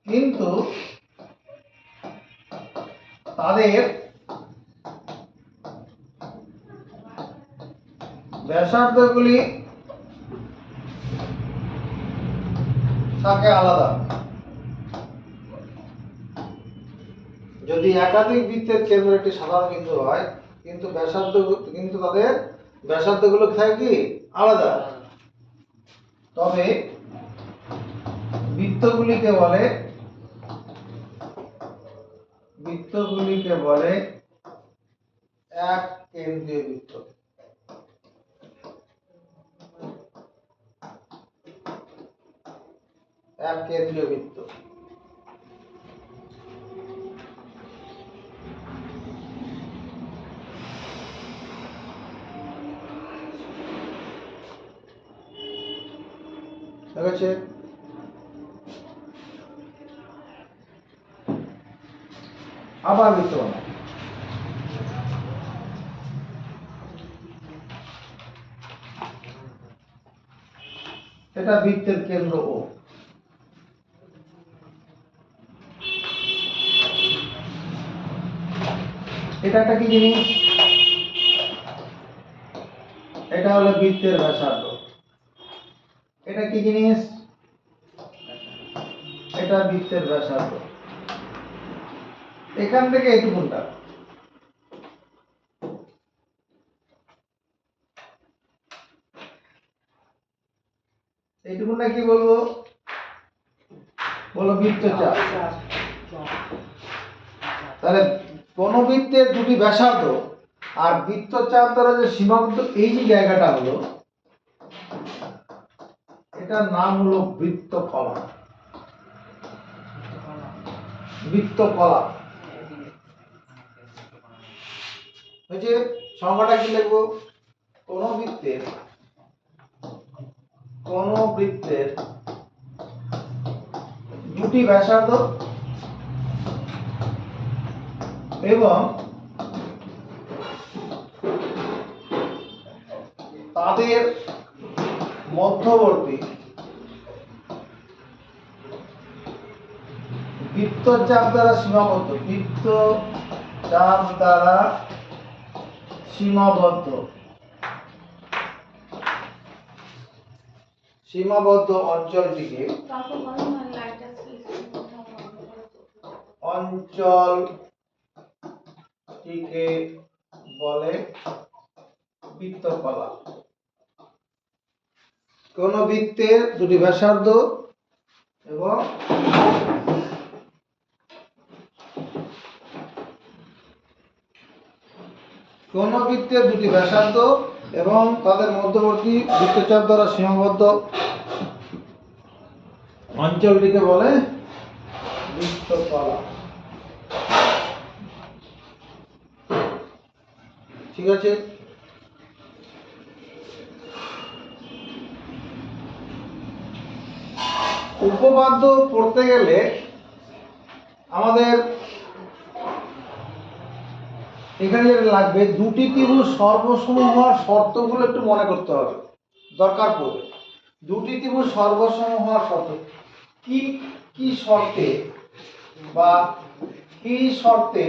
কিন্তু তাদের ব্যাসার্ধগুলি থাকে আলাদা। যদি একাধিক বৃত্তের কেন্দ্র একটি সাধারণ বিন্দু হয়, কিন্তু তাদের ব্যাসার্ধগুলো থাকে কি আলাদা, তবে বৃত্তগুলিকে বলে এক কেন্দ্রীয় বৃত্ত। এক কেন্দ্রীয় বৃত্ত। ঠিক আছে, আবার বৃত্ত বানাই। এটা বৃত্তের কেন্দ্র ও। এটা একটা কি জিনিস? এটা হলো বৃত্তের ব্যাসার্ধ। এটা কি জিনিস? এটা বৃত্তের ব্যাসার্ধ। এখান থেকে এইটুকুনটা, গুণে কি বলবো? বলো বৃত্তচাপ। তাহলে কোন বৃত্তের দুটি ব্যাসার্ধ আর বৃত্তচাপ দ্বারা যে সীমাবদ্ধ এই যে জায়গাটা হলো, এটার নাম হলো বৃত্তকলা। বৃত্তকলা হচ্ছে সংজ্ঞাটা কি লিখবো? কোন বৃত্তের দুটি ব্যাসার্ধ এবং তাদের মধ্যবর্তী বৃত্তচাপ দ্বারা সীমাবদ্ধ। বৃত্তচাপ দ্বারা সীমাবদ্ধ অঞ্চলটিকে বলে বৃত্তকলা। কোন বৃত্তের দুটি ব্যাসার্ধ এবং তাদের মধ্যবর্তী বৃত্তচাপ দ্বারা সীমাবদ্ধ অঞ্চলটিকে বলে বৃত্তকলা। ঠিক আছে? উপপাদ্য পড়তে গেলে আমাদের এখানে যেটা লাগবে, দুটি ত্রিভুজ সর্বসম হওয়ার শর্তগুলো একটু মনে করতে হবে, দরকার পড়বে। দুটি ত্রিভুজ সর্বসম হওয়ার শর্ত কি কি শর্তে বা কি শর্তে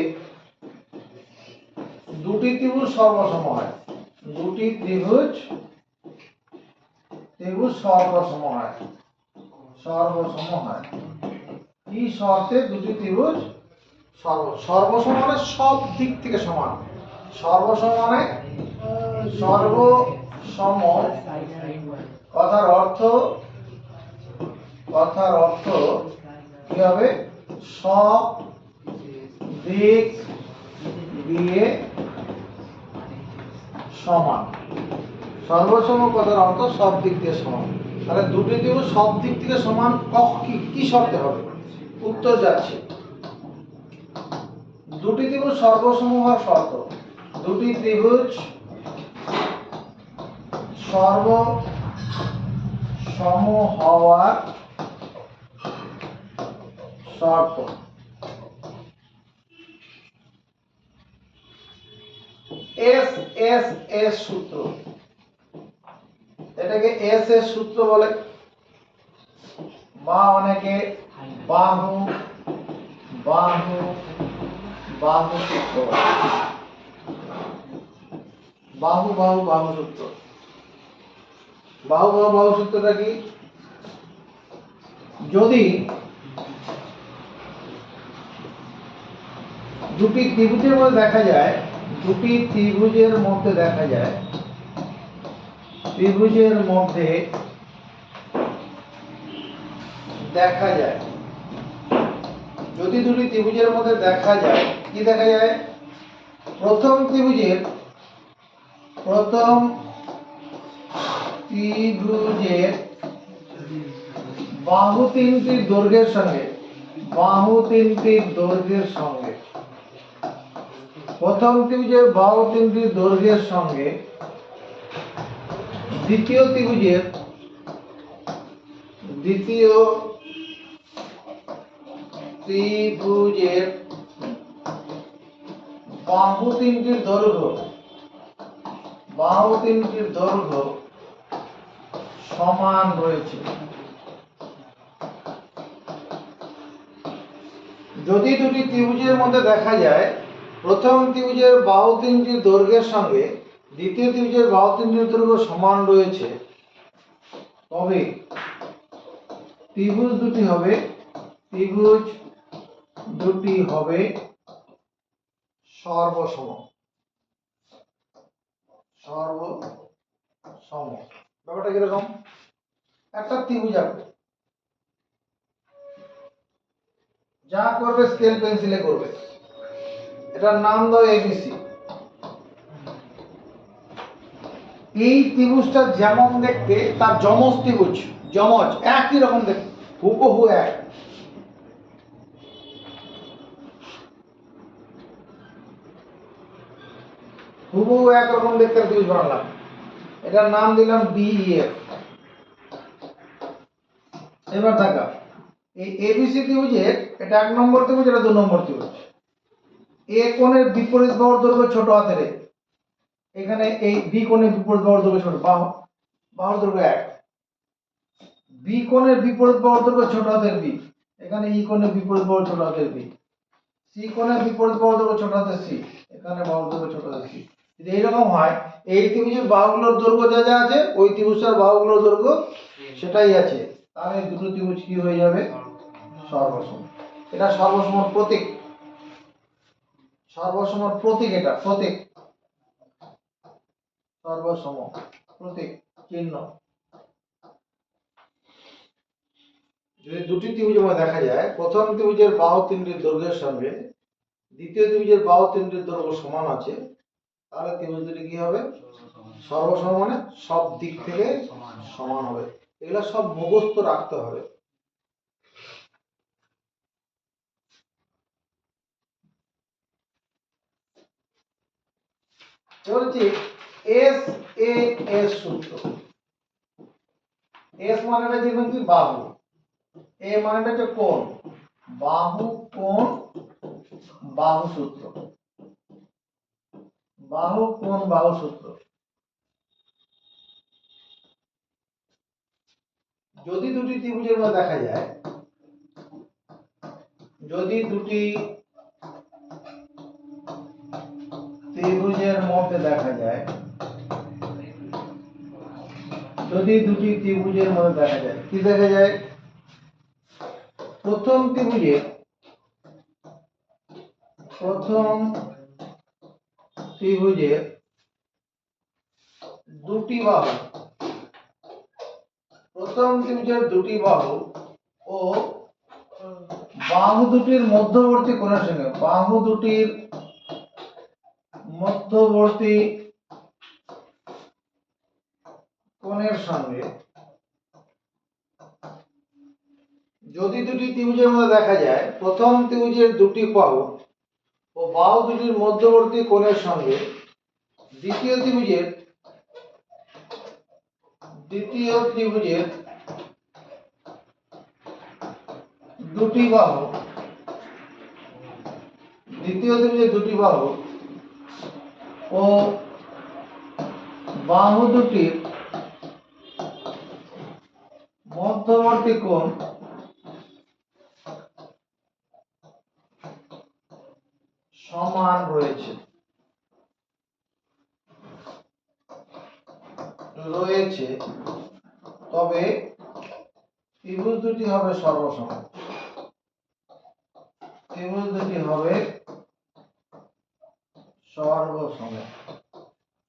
দুটি ত্রিভুজ সর্বসম হয়? দুটি ত্রিভুজ সর্বসম হয়। কি শর্তে দুটি ত্রিভুজ সর্বসম মানে সব দিক থেকে সমান। সর্বসম মানে সর্বসম কথার অর্থ কি হবে? সব দিক দিয়ে সমান। সর্বসম কথার অর্থ সব দিক দিয়ে সমান। তাহলে দুটি ত্রিভুজ সব দিক থেকে সমান কি শর্তে হবে? উত্তর যাচ্ছে, দুটি ত্রিভুজ সর্বসম হওয়ার শর্ত। দুটি ত্রিভুজ সর্বসম হওয়ার শর্ত। এস সূত্র, এটাকে এস সূত্র বলে, বা অনেকে বাহু সূত্র বলে। বাহু সূত্র। বাহু সূত্রটা কি? যদি দুটি ত্রিভুজের মধ্যে দেখা যায়, যদি দুটি ত্রিভুজের মধ্যে দেখা যায়, কি দেখা যায়? প্রথম ত্রিভুজের বাহু তিনটির দৈর্ঘ্যের সঙ্গে প্রথম ত্রিভুজের বাহু তিনটির দৈর্ঘ্যের সঙ্গে দ্বিতীয় ত্রিভুজের বাহু তিনটির দৈর্ঘ্য সমান রয়েছে। যদি দুটি ত্রিভুজের মধ্যে দেখা যায় প্রথম ত্রিভুজের বাহু তিনটির দৈর্ঘ্যের সঙ্গে দ্বিতীয় ত্রিভুজের বাহু তিনটির দৈর্ঘ্য সমান রয়েছে, তবে ত্রিভুজ দুটি হবে সর্বসম। ব্যাপারটা কিরকম? একটা ত্রিভুজ আঁকবে, যা করবে স্কেল পেন্সিলে করবে। এটার নাম দাও এবিসি। এই ত্রিভুজটা যেমন দেখতে তার যমজ ত্রিভুজ, যমজ একই রকম দেখতে, হুবহু এক। হুবহু একরকম দেখতে ত্রিভুজ বানালাম, এটার নাম দিলাম ডিইএফ। এবার দেখা এই এবিসি ত্রিভুজের এটা 1 নম্বর ত্রিভুজ, এটা 2 নম্বর ত্রিভুজ। এ কোণের বিপরীত বাহুর দৈর্ঘ্য ছোট হাতের এ, এখানে এই বি কোণের বিপরীত বাহুর দৈর্ঘ্য ছোট, বাহুর দৈর্ঘ্য 1। বি কোণের বিপরীত বাহুর দৈর্ঘ্য ছোট হাতের বি, এখানে ই কোণের বিপরীত বাহুর ছোট হাতের বি। সি কোণের বিপরীত বাহুর দৈর্ঘ্য ছোট হাতের সি, এখানে বাহুর দৈর্ঘ্য ছোট হাতের সি। যদি এইরকম হয়, এই ত্রিভুজের বাহুগুলোর দৈর্ঘ্য যা যা আছে ওই ত্রিভুজটার বাহুগুলোর দৈর্ঘ্য সেটাই আছে, তাহলে এই দুটো ত্রিভুজ কি হয়ে যাবে? সর্বসম। এটা সর্বসমর প্রতীক, সর্বসমর প্রতীক, এটা প্রতীক, সর্বসম প্রতীক চিহ্ন। যদি দুটি ত্রিভুজ দেখা যায়, প্রথম ত্রিভুজের বাহু তিনটির দৈর্ঘ্যের সঙ্গে দ্বিতীয় ত্রিভুজের বাহু তিনটির দৈর্ঘ্য সমান আছে, তাহলে ত্রিভুজ দুটি কি হবে? সর্বসম, মানে সব দিক থেকে সমান হবে। এগুলো সব মুখস্থ রাখতে হবে। বলছি এস এ এস সূত্র। এস মানেটা দেখবেন কি? বাহু। এ মানেটা হচ্ছে কোণ, বাহু কোণ বাহু সূত্র, বাহু কোণ বাহু সূত্র। যদি দুটি ত্রিভুজের মধ্যে দেখা যায়, যদি দুটি ত্রিভুজের মধ্যে দেখা যায়, যদি দুটি ত্রিভুজের মধ্যে দেখা যায়, কি দেখা যায়? প্রথম ত্রিভুজের দুটি বাহু, প্রথম ত্রিভুজের দুটি বাহু ও বাহু দুটির মধ্যবর্তী কোণের সঙ্গে, বাহু দুটির মধ্যবর্তী কোণের সঙ্গে যদি দুটি ত্রিভুজের মধ্যে দেখা যায়, প্রথম ত্রিভুজের দুটি বাহু ও বাহু দুটির মধ্যবর্তী কোণের সঙ্গে দ্বিতীয় ত্রিভুজের দুটি বাহু, ও বাহু দুটির মধ্যবর্তী কোণ সমান রয়েছে, তবে ত্রিভুজ দুটি হবে সর্বসম। ত্রিভুজ দুটি হবে সর্বসম।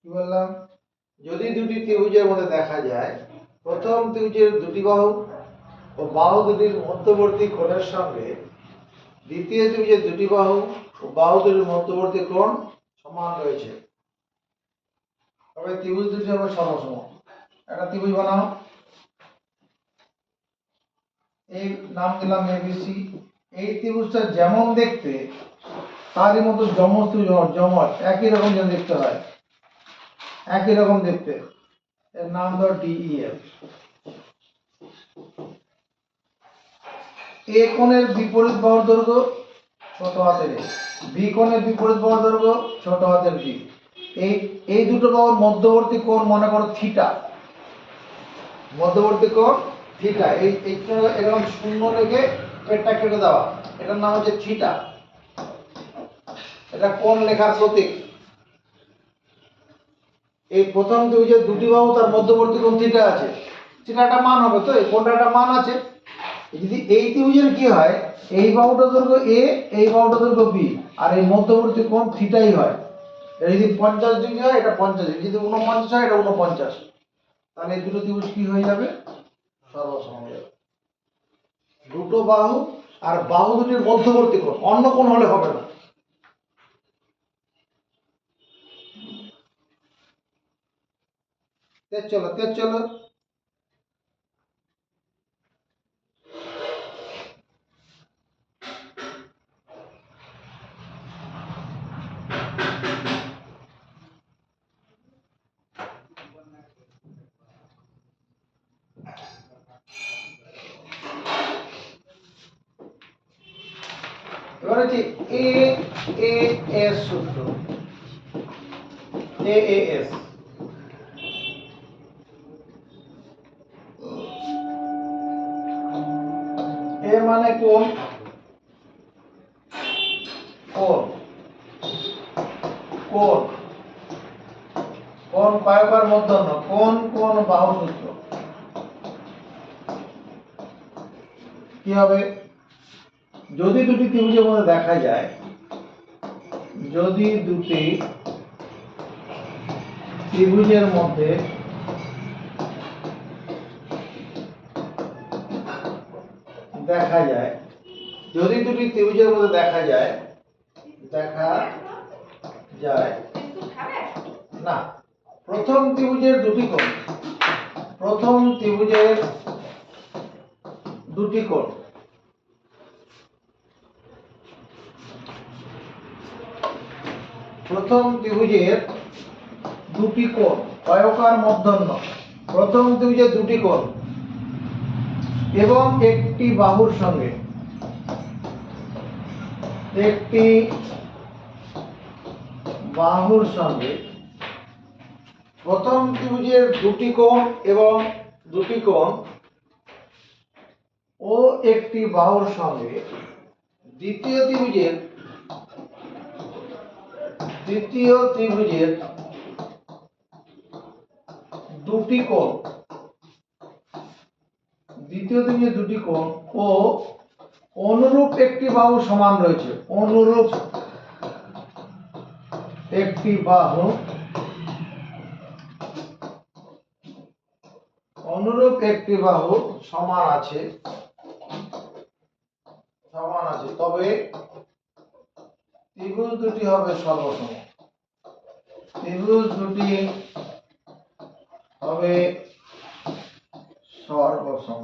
কি বললাম? যদি দুটি ত্রিভুজের মধ্যে দেখা যায়, প্রথম ত্রিভুজের দুটি বাহু ও বাহু দুটির মধ্যবর্তী কোণের সঙ্গে দ্বিতীয় ত্রিভুজের দুটি বাহু ও বাহু দুটির মধ্যবর্তী কোণ সমান রয়েছে, তবে ত্রিভুজ দুটি হবে সর্বসম। একটা ত্রিভুজ বানাও, এই নাম দিলাম এবিসি। এই ত্রিভুজটা যেমন দেখতে তারই মতো যমজ ত্রিভুজ, যমজ একই রকম যেন দেখতে হয়, একই রকম দেখতে, এর নাম দাও ডিইএফ। এ কোণের বিপরীত বাহুর দৈর্ঘ্য ছোট হাতের এ, বি কোণের বিপরীত বাহুর দৈর্ঘ্য ছোট হাতের বি। এই দুটো বাহুর মধ্যবর্তী কোণ মনে করো থিটা, মধ্যবর্তী কোণ থিটা। এইটা এরকম শূন্য রেখে পেটটা কেটে দেওয়া, এটার নাম হচ্ছে থিটা। এটা কোণ লেখার প্রতীক। এই প্রথম ত্রিভুজের দুটি বাহু তার মধ্যবর্তী কোণ থিটা আছে, থিটাটা মান হবে, তো এই কোণটা একটা মান আছে। যদি এই ত্রিভুজের কি হয়, এই বাহুটা দৈর্ঘ্য এ, এই বাহুটা দৈর্ঘ্য বি, আর এই মধ্যবর্তী কোণ থিটাই হয়। এটা যদি 50 ডিগ্রি হয়, এটা 50 ডিগ্রি, যদি 49 হয়, এটা 49, তাহলে এই দুটো ত্রিভুজ কি হয়ে যাবে? সর্বসম হয়ে যাবে। দুটো বাহু আর বাহু দুটির মধ্যবর্তী কোণ, অন্য কোণ হলে হবে না। তেজ চলো, তেজ চলো। এবার হচ্ছে এ এ এস সূত্র, এ এ এস। এ মানে কোণ, কোণ কোণ কোণ কয়বার মধ্যন্ন, কোণ কোণ বাহু সূত্র। কি হবে? যদি দুটি ত্রিভুজের মধ্যে দেখা যায়, যদি দুটি ত্রিভুজের মধ্যে দেখা যায়, যদি দুটি ত্রিভুজের মধ্যে দেখা যায়, দেখা যায় না, প্রথম ত্রিভুজের দুটি কোণ, প্রথম ত্রিভুজের দুটি কোণ, প্রথম ত্রিভুজের দুটি কোণ কয়কার মধ্যন্ন, প্রথম ত্রিভুজের দুটি কোণ এবং একটি বাহুর সঙ্গে, একটি বাহুর সঙ্গে, প্রথম ত্রিভুজের দুটি কোণ এবং দুটি কোণ ও একটি বাহুর সঙ্গে দ্বিতীয় ত্রিভুজের দুটি কোণ, দ্বিতীয় ত্রিভুজের দুটি কোণ ও অনুরূপ একটি বাহু সমান রয়েছে, অনুরূপ একটি বাহু, অনুরূপ একটি বাহু সমান আছে, তবে ত্রিভুজ দুটি হবে সর্বসম, ত্রিভুজ দুটি হবে সর্বসম।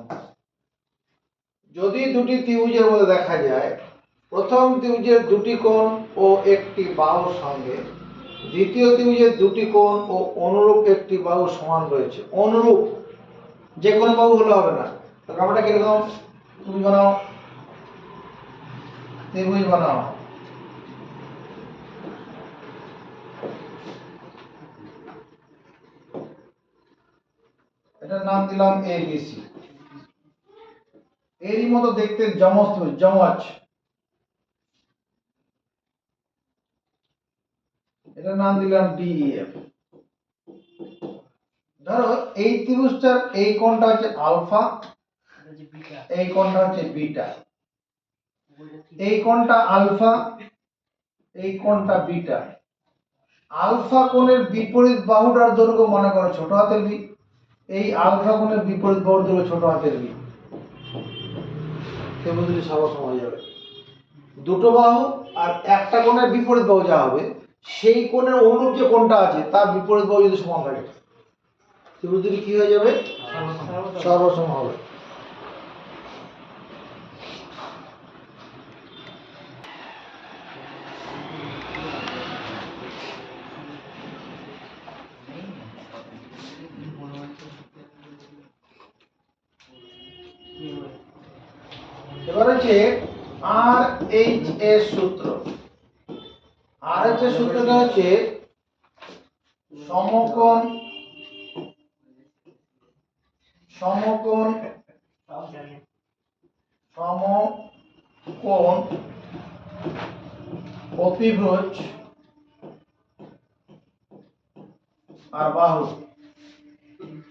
যদি দুটি ত্রিভুজের মধ্যে দেখা যায়, প্রথম ত্রিভুজের দুটি কোণ ও একটি বাহুর সঙ্গে দ্বিতীয় ত্রিভুজের দুটি কোণ ও অনুরূপ একটি বাহু সমান রয়েছে, অনুরূপ, যে কোনো বাহু হলে হবে না। তো ব্যাপারটা কিরকম? তুমি বানাও, ত্রিভুজ বানাও। এটার নাম দিলাম এ বি সি। এরই মতো দেখতে যমজ ত্রিভুজ, যমজ। এটার নাম দিলাম ডি ই এফ। ধরো এই ত্রিভুজটার এই কোণটা হচ্ছে আলফা, এই কোণটা হচ্ছে বিটা, এই কোণটা আলফা, এই কোণটা বিটা। আলফা কোণের বিপরীত বাহুটার দৈর্ঘ্য মনে করো ছোট হাতের বি, এই আলফা কোণের বিপরীত বাহুর দৈর্ঘ্য ছোট হাতের বি। ত্রিভুজ দুটি সর্বসম হয়ে যাবে। দুটো বাহু আর একটা কোণের বিপরীত বাহু যা হবে, সেই কোণের অনুরূপ যে কোণটা আছে তার বিপরীত বাহু যদি সমান থাকে, ত্রিভুজ দুটি কি হয়ে যাবে? সর্বসম হবে। এবার হচ্ছে আর এইচ এস সূত্র। আর এইচ এস সূত্রটা হচ্ছে সমকোণ, সমকোণ, সমকোণ অতিভুজ আর বাহু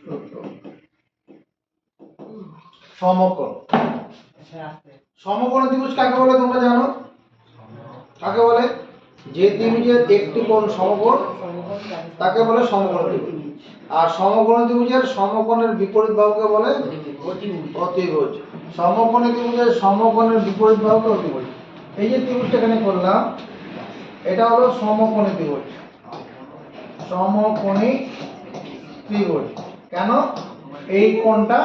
সূত্র। সমকোণ, সমকোণ ত্রিভুজ কাকে বলে তোমরা জানো? কাকে বলে? যে ত্রিভুজের একটি কোণ সমকোণ তাকে বলে সমকোণ ত্রিভুজ, আর সমকোণ ত্রিভুজের সমকোণের বিপরীত বাহুকে বলে অতিভুজ। সমকোণী ত্রিভুজের সমকোণের বিপরীত বাহুকে অতিভুজ। এই যে ত্রিভুজটা এখানে করলাম, এটা হলো সমকোণী ত্রিভুজ। সমকোণী ত্রিভুজ কেন? এই কোণটা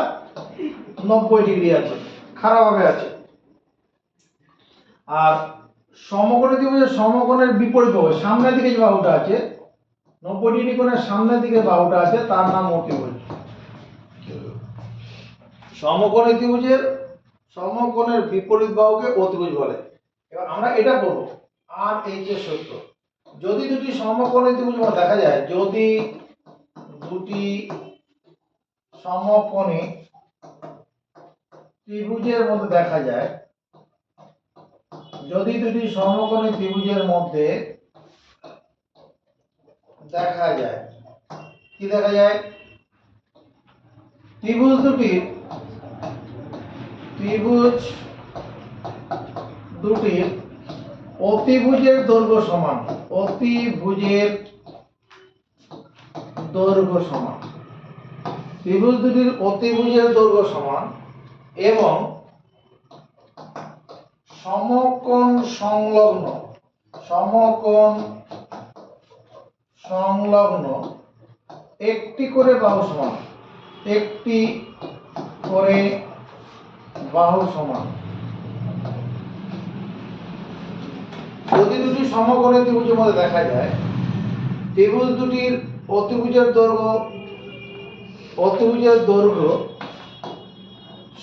90 ডিগ্রি আছে, খারাপ ভাবে আছে। আর সমকোণী ত্রিভুজের সমকোণের বিপরীত বাহু, সামনের দিকে যে বাহুটা আছে 90 ডিগ্রি কোণের সামনের দিকে বাহুটা আছে, তার নাম অতিভুজ। সমকোণী ত্রিভুজের সমকোণের বিপরীত বাহুকে অতিভুজ বলে। এবার আমরা এটা করব, আর এই যে সূত্র, যদি দুটি সমকোণী ত্রিভুজ দেখা যায়, যদি দুটি সমকোণী ত্রিভুজের মধ্যে দেখা যায়, যদি দুটি সমকোণী ত্রিভুজের মধ্যে দেখা যায়, কি দেখা যায়? ত্রিভুজ দুটির অতিভুজের দৈর্ঘ্য সমান, অতিভুজের দৈর্ঘ্য সমান, ত্রিভুজ দুটির অতিভুজের দৈর্ঘ্য সমান এবং সমকোণ সংলগ্ন একটি করে বাহু সমান, একটি করে বাহু সমান। যদি দুটি সমকোণী ত্রিভুজের মধ্যে দেখা যায়, ত্রিভুজ দুটির অতিভুজের দৈর্ঘ্য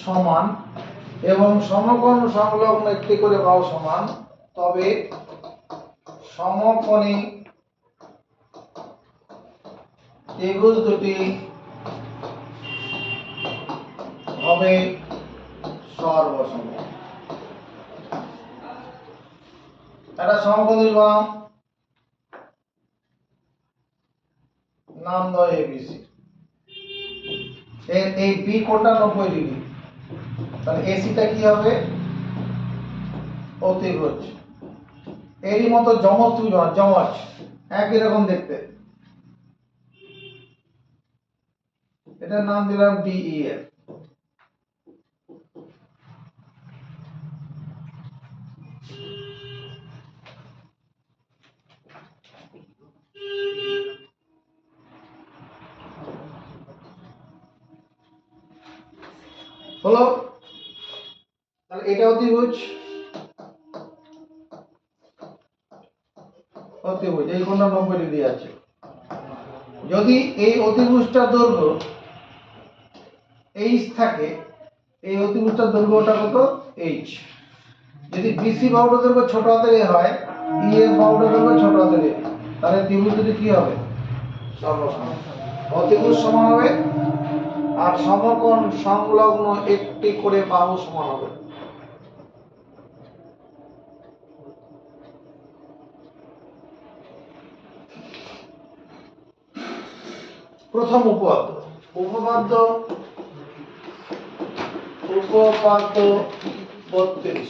সমান এবং সমকোণ সংলগ্ন একটি করে বাহু সমান, তবে সমকোণী ত্রিভুজ দুটি হবে সর্বসম। একটা সমকোণ ত্রিভুজ বানাও, নাম দাও এবিসি। এই বি কোণটা 90 ডিগ্রি, তাহলে এসিটা কি হবে? অতিভুজ। এরই মতো যমজ ত্রিভুজ, যমজ একই রকম দেখতে, এটার নাম দিলাম ডিইএফ। হলো, তাহলে এটা অতিভুজ, এই কোণটা 90 ডিগ্রি আছে। যদি এই অতিভুজটার দৈর্ঘ্য h থাকে, এই অতিভুজটার দৈর্ঘ্যটা কত? h। যদি বিসি বাহুটার দৈর্ঘ্য ছোট হাতের a হয়, EF বাহুটার দৈর্ঘ্য ছোট হাতের a, তাহলে ত্রিভুজ দুটি কি হবে? সর্বসম। অতিভুজ সমান হবে আর সমকোণ সংলগ্ন একটি করে বাহু সমান হবে। প্রথম উপপাদ্য, উপপাদ্য 32,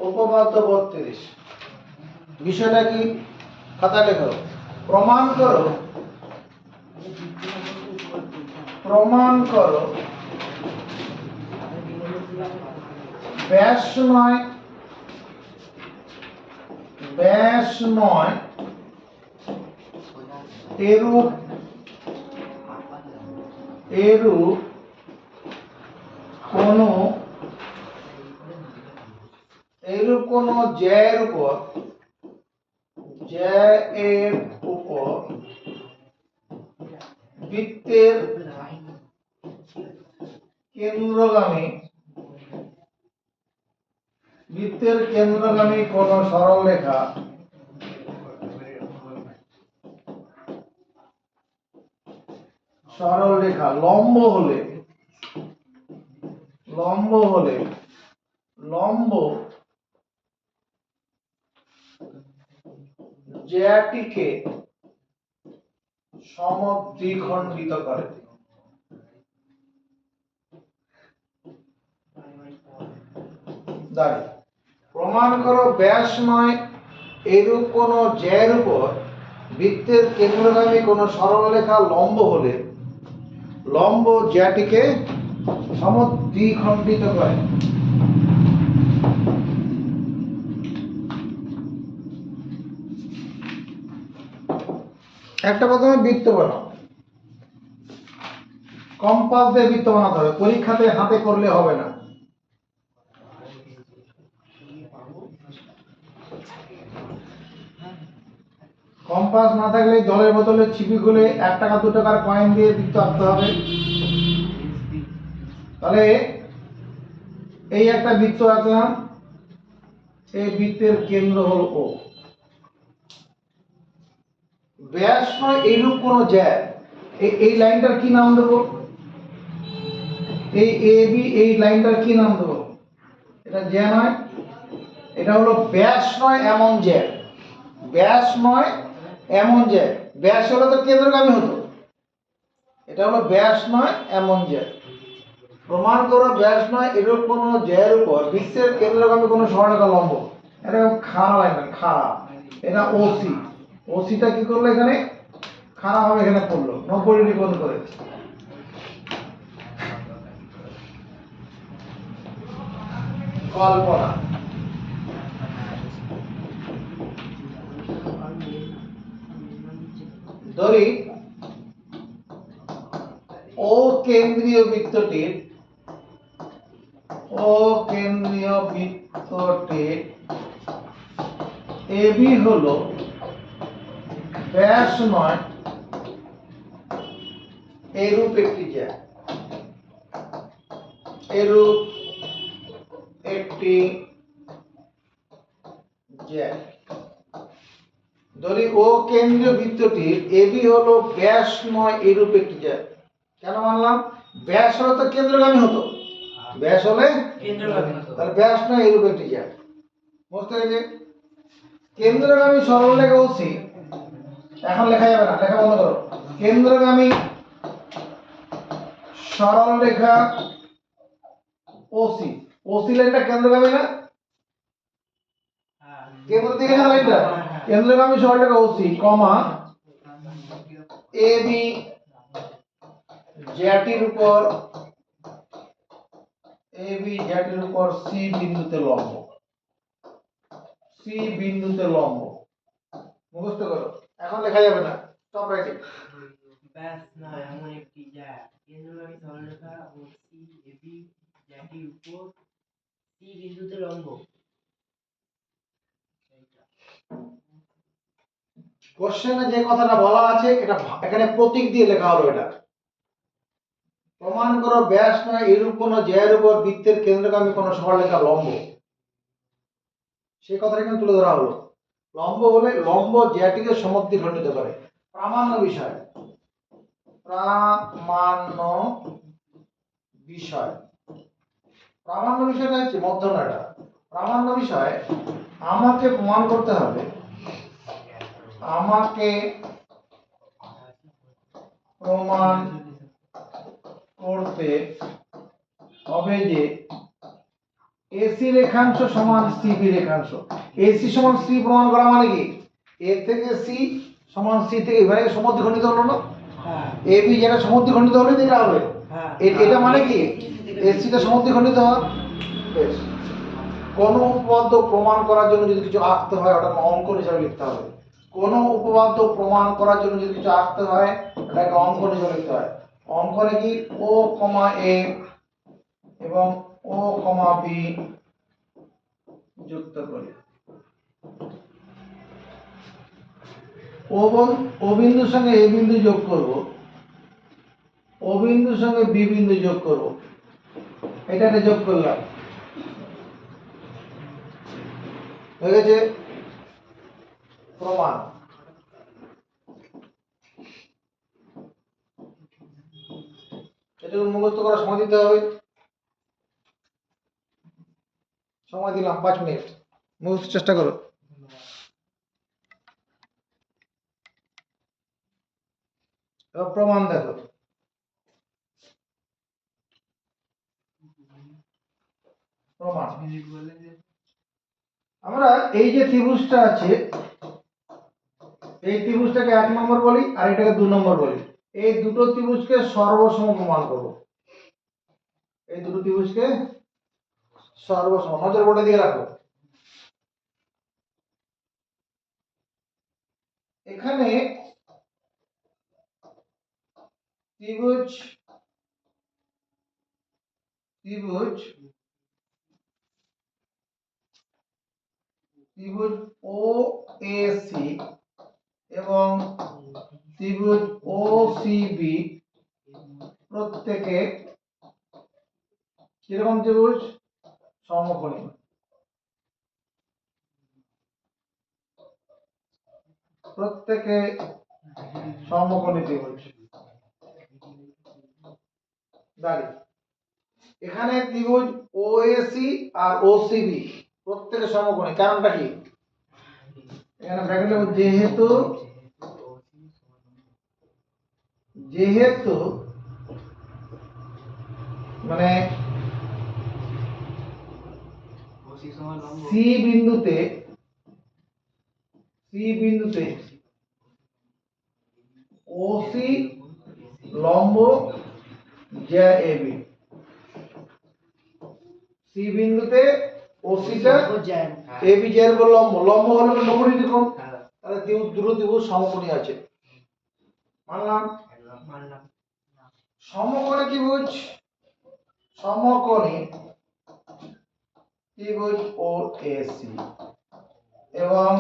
উপপাদ্য 32। বিষয়টা কি? খাতা লেখো। প্রমাণ করো ব্যাস নয় এরূপ কোন জ্যায়ের উপর বৃত্তের কেন্দ্রগামী কোন সরলরেখা লম্ব হলে লম্ব জ্যাটিকে সমদ্বিখণ্ডিত করে। প্রমাণ করো ব্যাস নয় এরূপ কোন জ্যায়ের উপর বৃত্তের কেন্দ্রগামী কোন সরলরেখা লম্ব হলে লম্ব জ্যাটিকে সমদ্বিখণ্ডিত করে। একটা প্রথমে বৃত্ত বানাও, কম্পাস দিয়ে বৃত্ত বানাতে হবে, পরীক্ষাতে হাতে করলে হবে না। কম্পাস না থাকলে জলের বোতলে ছিপি খুলে 1 টাকা 2 টাকার কয়েন দিয়ে বৃত্ত আঁকতে হবে। তাহলে এই একটা বৃত্ত আঁকলাম, এই বৃত্তের কেন্দ্র হল ও। ব্যাস নয় এইরূপ কোন জ্যা, এই লাইনটার কি নাম দেবো? এই এ বি, এই লাইনটার কি নাম দেবো? এটা জ্যা নয়, এটা হলো ব্যাস নয় এমন জ্যা। ব্যাস নয় এমন জ্যা, ব্যাস হলে তো কেন্দ্রগামী হতো। এটা হলো ব্যাস নয় এমন জ্যা। প্রমাণ করো ব্যাস নয় এরূপ কোন জ্যার উপর বৃত্তের কেন্দ্রগামী কোন সরলরেখা লম্ব। এরকম খাড়া লাইন, খাড়া, এটা ওসি। ওসিটা কি করলো এখানে? খাড়া ভাবে এখানে পড়লো 90 ডিগ্রি কোণ করে। কল্পনা, ধরি ও কেন্দ্রীয় বৃত্তটির এবি হলো ব্যাস নয় এরূপ একটি জ্যা, এরূপ একটি জ্যা। ধরি ও কেন্দ্রীয় বৃত্তটির এবি হলো ব্যাস নয় এরূপ একটি জ্যা। কেন মানলাম? ব্যাস হলে তো কেন্দ্রগামী হতো, ব্যাস হলে কেন্দ্রগামী হতো, তাহলে ব্যাস নয় এরূপ একটি জ্যা। বুঝতে পেরেছি? কেন্দ্রগামী সরলরেখা ওসি, এখন লেখা যাবে না, লেখা বন্ধ করো। কেন্দ্রগামী সরলরেখা ওসি, ওসি লাইনটা কেন্দ্রগামী না? কেন্দ্র থেকে লাইনটা কেন্দ্রগামী সরলরেখা ওসি কমা এবি জ্যাটির উপর সি বিন্দুতে লম্ব, সি বিন্দুতে লম্ব। মুখস্থ করো, এখন লেখা যাবে না, স্টপ রাইটিং। ব্যাস নয় এমন একটি জ্যা, কেন্দ্রগামী সরলরেখা ও সি এবি জ্যাটির উপর সি বিন্দুতে লম্ব। কোশ্চেনে যে কথাটা বলা আছে এটা এখানে প্রতীক দিয়ে লেখা হলো। এটা প্রমাণ করো ব্যাস নয় এরূপ কোন জ্যার উপর বৃত্তের কেন্দ্রগামী কোন সরলরেখা লম্ব। সেই কথাটা এখানে তুলে ধরা হলো। লম্ব হলে লম্ব জ্যাটিকে সমদ্বিখণ্ডিত করে। প্রামাণ্য বিষয়, প্রামাণ্য বিষয়, প্রামাণ্য বিষয়টা হচ্ছে মধ্যনাটা। প্রামাণ্য বিষয় আমাকে প্রমাণ করতে হবে, আমাকে প্রমাণ করতে হবে যে এসি রেখাংশ সমান সিবি রেখাংশ। এসি সমান সি প্রমাণ করা মানে কি? এ থেকে সি সমান সি থেকে মানে সমদ্বিখণ্ডিত হলো না? এবি যেটা সমদ্বিখণ্ডিত হলে এটা হবে। এটা মানে কি? এসিটা সমদ্বিখণ্ডিত হয়। বেশ, কোন উপপাদ্য প্রমাণ করার জন্য যদি কিছু আঁকতে হয় ওটা অঙ্কন হিসাবে লিখতে হবে। কোন উপপাদ্য প্রমাণ করার জন্য যদি কিছু আঁকতে হয় ওটাকে অঙ্কন হিসাবে লিখতে হয়। অঙ্কনে কি ও কমা এ এবং ও কমা বি যুক্ত করি। ও বিন্দুর সঙ্গে এ বিন্দু যোগ করব, ও বিন্দুর সঙ্গে বি বিন্দু যোগ করব, এটাকে যোগ করলাম, হয়ে গেছে প্রমাণ। এটা মুখস্থ করার সময় দিতে হবে। সময় দিলাম 5 মিনিট, মুখস্থ চেষ্টা করো। এবার প্রমাণ দেখো। প্রমাণ আমরা এই যে ত্রিভুজটা আছে এই ত্রিভুজটাকে 1 নম্বর বলি আর এটাকে 2 নম্বর বলি। এই দুটো ত্রিভুজকে সর্বসম প্রমাণ করব। এই দুটো ত্রিভুজকে সর্বসম, নজর বোর্ডে দিয়ে রাখো। এখানে ত্রিভুজ ত্রিভুজ ত্রিভুজ ও এ সি এবং ত্রিভুজ ও সি বি প্রত্যেকে কিরকম ত্রিভুজ? সমকোণী। প্রত্যেকে সমকোণী ত্রিভুজ। দাঁড়িয়ে এখানে ত্রিভুজ ওএসি আর ওসিবি প্রত্যেকে সমকোণী, কারণটা কি? এখানে ব্র্যাকেটে যেহেতু যেহেতু মানে সি বিন্দুতে ওসি লম্ব জ্যা এবি। সি বিন্দুতে ওসিটা এবি জ্যার উপর লম্ব, লম্ব হলো 90 ডিগ্রি কোণ, তাহলে দুটো ত্রিভুজ সমকোণী আছে। মানলাম? সমকোণী ত্রিভুজ ও এসি এবং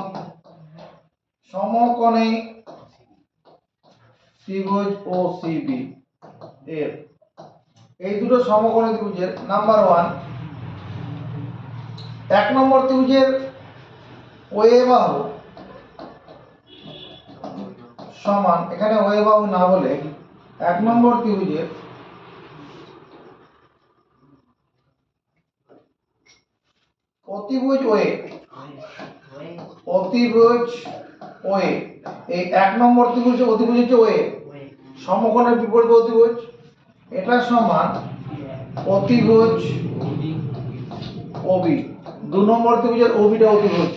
সমকোণী ত্রিভুজ ও সিবি এর এই দুটো সমকোণী ত্রিভুজের নাম্বার 1, এক নম্বর ত্রিভুজের ওএ বাহু সমান, এখানে ওএ বাহু না বলে এক নম্বর ত্রিভুজের অতিভুজ ওএ এই এক নম্বর ত্রিভুজের অতিভুজ হচ্ছে ওএ, সমকোণের বিপরীত অতিভুজ, এটা সমান অতিভুজ ওবি। দু নম্বর ত্রিভুজের ওবিটা অতিভুজ,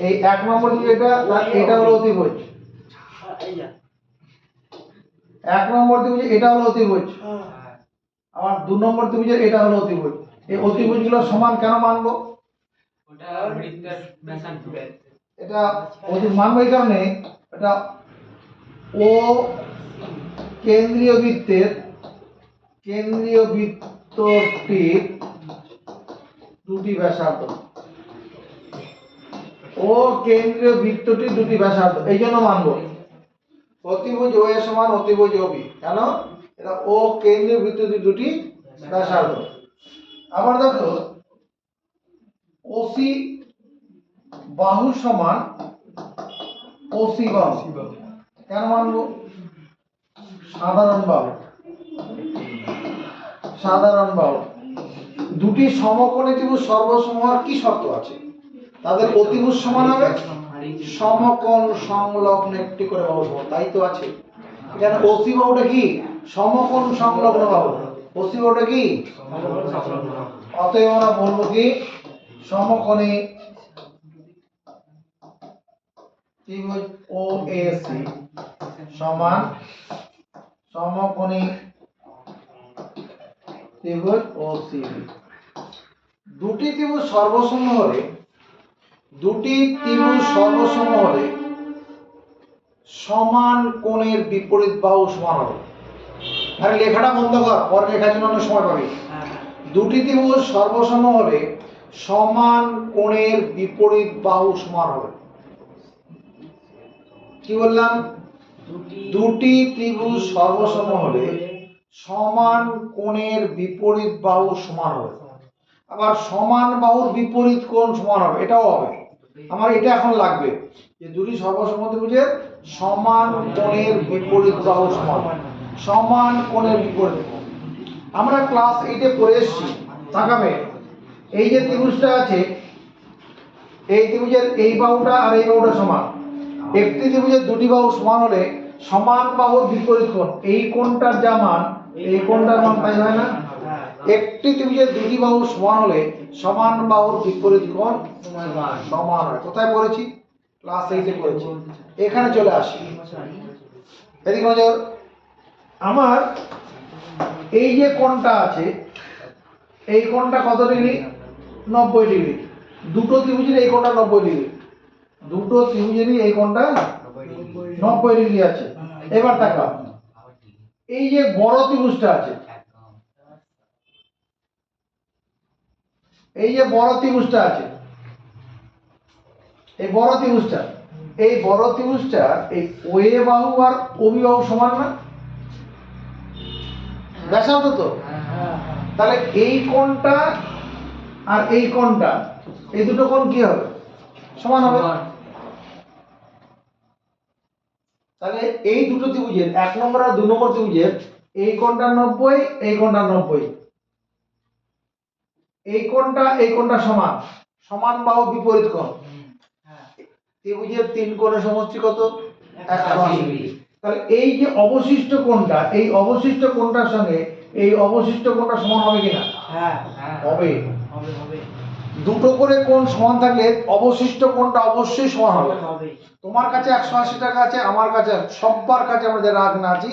এই এক নম্বর ত্রিভুজ এটা হলো অতিভুজ, এক নম্বর ত্রিভুজ এটা হলো অতিভুজ, আবার দু নম্বর ত্রিভুজের এটা হলো অতিভুজ। এই অতিভুজগুলো সমান কেন মানবো? এটা অতি মানবো এই কারণে, এটা ও কেন্দ্রীয় বৃত্তটির দুটি ব্যাসার্ধ, ও কেন্দ্রীয় বৃত্তটির দুটি ব্যাসার্ধ, এই জন্য মানবো অতিভুজ ও এ সমান অতিভুজ ওবি। কেন? এটা ও কেন্দ্রীয় বৃত্তটির দুটি ব্যাসার্ধ। আবার দেখো ওসি বাহু সমান ওসি বাহু, কেন মানবো? সাধারণ বাহু। দুটি সমকোণী ত্রিভুজ সর্বসম হওয়ার কি শর্ত আছে? তাদের অতিভুজ সমান হবে, সমকোণ সংলগ্ন একটি করে বাহু সমান, তাই তো আছে। এখানে ওসি বাহুটা কি? সমকোণ সংলগ্ন বাহু। ওসি বাহুটা কি? অতএব আমরা বলবো কি সমকোণী ত্রিভুজ ও এসি সমান সমকোণী ত্রিভুজ ও সিবি। দুটি ত্রিভুজ সর্বসম হলে সমান কোণের বিপরীত বাহু সমান হবে। আরে লেখাটা বন্ধ কর, পরে লেখার জন্য অনেক সময় পাবি। দুটি ত্রিভুজ সর্বসম হলে সমান কোণের বিপরীত বাহু সমান হবে। কি বললাম? দুটি ত্রিভুজ সর্বসম হলে সমান কোণের বিপরীত বাহু সমান হবে। আবার সমান বাহুর বিপরীত কোণ সমান হবে, এটাও হবে। আমার এটা এখন লাগবে যে দুটি সর্বসম ত্রিভুজের সমান কোণের বিপরীত বাহু সমান, সমান কোণের বিপরীত কোণ। আমরা ক্লাস 8-এ পড়ে এসেছি, তাকাবে এই যে ত্রিভুজটা আছে, এই ত্রিভুজের এই বাহুটা আর এই বাহুটা সমান। একটি ত্রিভুজের দুটি বাহু সমান হলে সমান বাহুর বিপরীত কোণ, এই কোণটার যা মান এই কোণটার মান তাই হয় না? একটি ত্রিভুজের দুটি বাহু সমান হলে সমান বাহুর বিপরীত কোণ সমান হয়। কোথায় পড়েছি? ক্লাস 8-এ পড়েছি। এখানে চলে আসি। এদিকে নজর। আমার এই যে কোণটা আছে, এই কোণটা কত ডিগ্রি? 90 ডিগ্রি। দুটো ত্রিভুজের এই কোণটা 90 ডিগ্রি। দুটো ত্রিভুজেরই এই কোণটা 90 ডিগ্রি আছে। এবার তাকাও, এই যে বড় ত্রিভুজটা আছে, এই যে বড় ত্রিভুজটা আছে, এই বড় ত্রিভুজটা, এই বড় ত্রিভুজটা এই ওএ বাহু আর ওবি বাহু সমান না? ব্যাসার্ধ তো। তাহলে এই কোণটা আর এই কোণটা, এই দুটো কোণ কি হবে? সমান হবে। তাহলে এই দুটো ত্রিভুজের 1 নম্বর আর 2 নম্বর ত্রিভুজের এই কোণটা 90, এই কোণটা 90, এই কোণটা সমান, সমান বাহু বিপরীত কোণ। ত্রিভুজের 3 কোণের সমষ্টি কত? 180 ডিগ্রি। তাহলে এই যে অবশিষ্ট কোণটা, এই অবশিষ্ট কোণটার সঙ্গে এই অবশিষ্ট কোণটা সমান হবে কিনা? হ্যাঁ হবে। হবে হবে দুটো করে কোণ সমান থাকলে অবশিষ্ট কোণটা অবশ্যই সমান হবে। হবে। তোমার কাছে 180 টাকা আছে, আমার কাছে, সবার কাছে আমরা যারা আগে আছি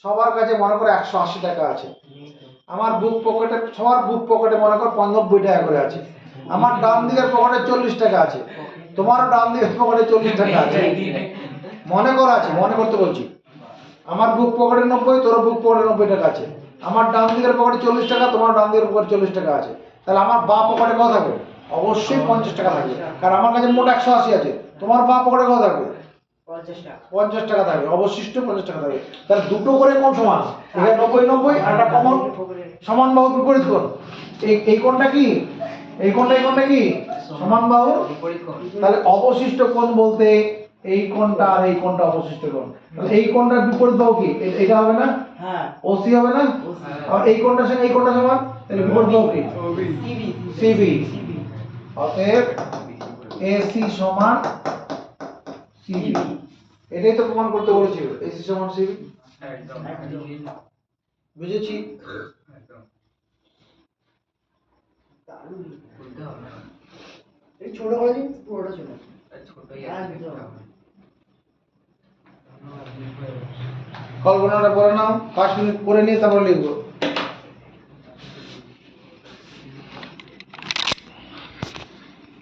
সবার কাছে মনে করো 180 টাকা আছে। আমার বুক পকেটে, সবার বুক পকেটে মনে করো 90 টাকা করে আছে। আমার ডান দিকের পকেটে 40 টাকা আছে, তোমারও ডান দিকের পকেটে 40 টাকা আছে। মনে করা আছে, মনে করতে বলছি। আমার বুক পকেটে 90, তোর বুক পকেটে 90 টাকা আছে। আমার ডান দিকের পকেটে 40 টাকা, তোমার ডান দিকের পকেটে 40 টাকা আছে। তাহলে আমার বাঁ পকেটে কত থাকবে? অবশ্যই 50 টাকা থাকবে, কারণ আমার কাছে মোট 180 আছে। তোমার বাঁ পকেটে কত থাকবে? 50 টাকা থাকবে, অবশিষ্ট 50 টাকা থাকবে। তাহলে দুটো করে কোণ সমান, এখানে 90 90 আর একটা কমন সমান বাহু বিপরীত কোণ। এই কোণটা কি? এই কোণটা কি? সমান বাহু বিপরীত কোণ। তাহলে অবশিষ্ট কোণ বলতে এই কোণটা আর এই কোণটা অবশিষ্ট কোণ। তাহলে এই কোণটার বিপরীত বাহু কি? এটা হবে না? হ্যাঁ ওসি হবে না? আর এই কোণটার সঙ্গে এই কোণটা সমান, তাহলে বিপরীত বাহু কি? সিবি। অতএব এসি সমান সিবি। এটাই তো প্রমাণ করতে বলেছিল, এসি সমান সিবি। একদম বুঝেছি? একদম বলতে হবে না। এই ছোট করে দিন, পুরোটা ছোট। ছোটই একদম। কল্পনাটা করে নাও, 5 মিনিট করে নিয়ে তারপর লিখবো।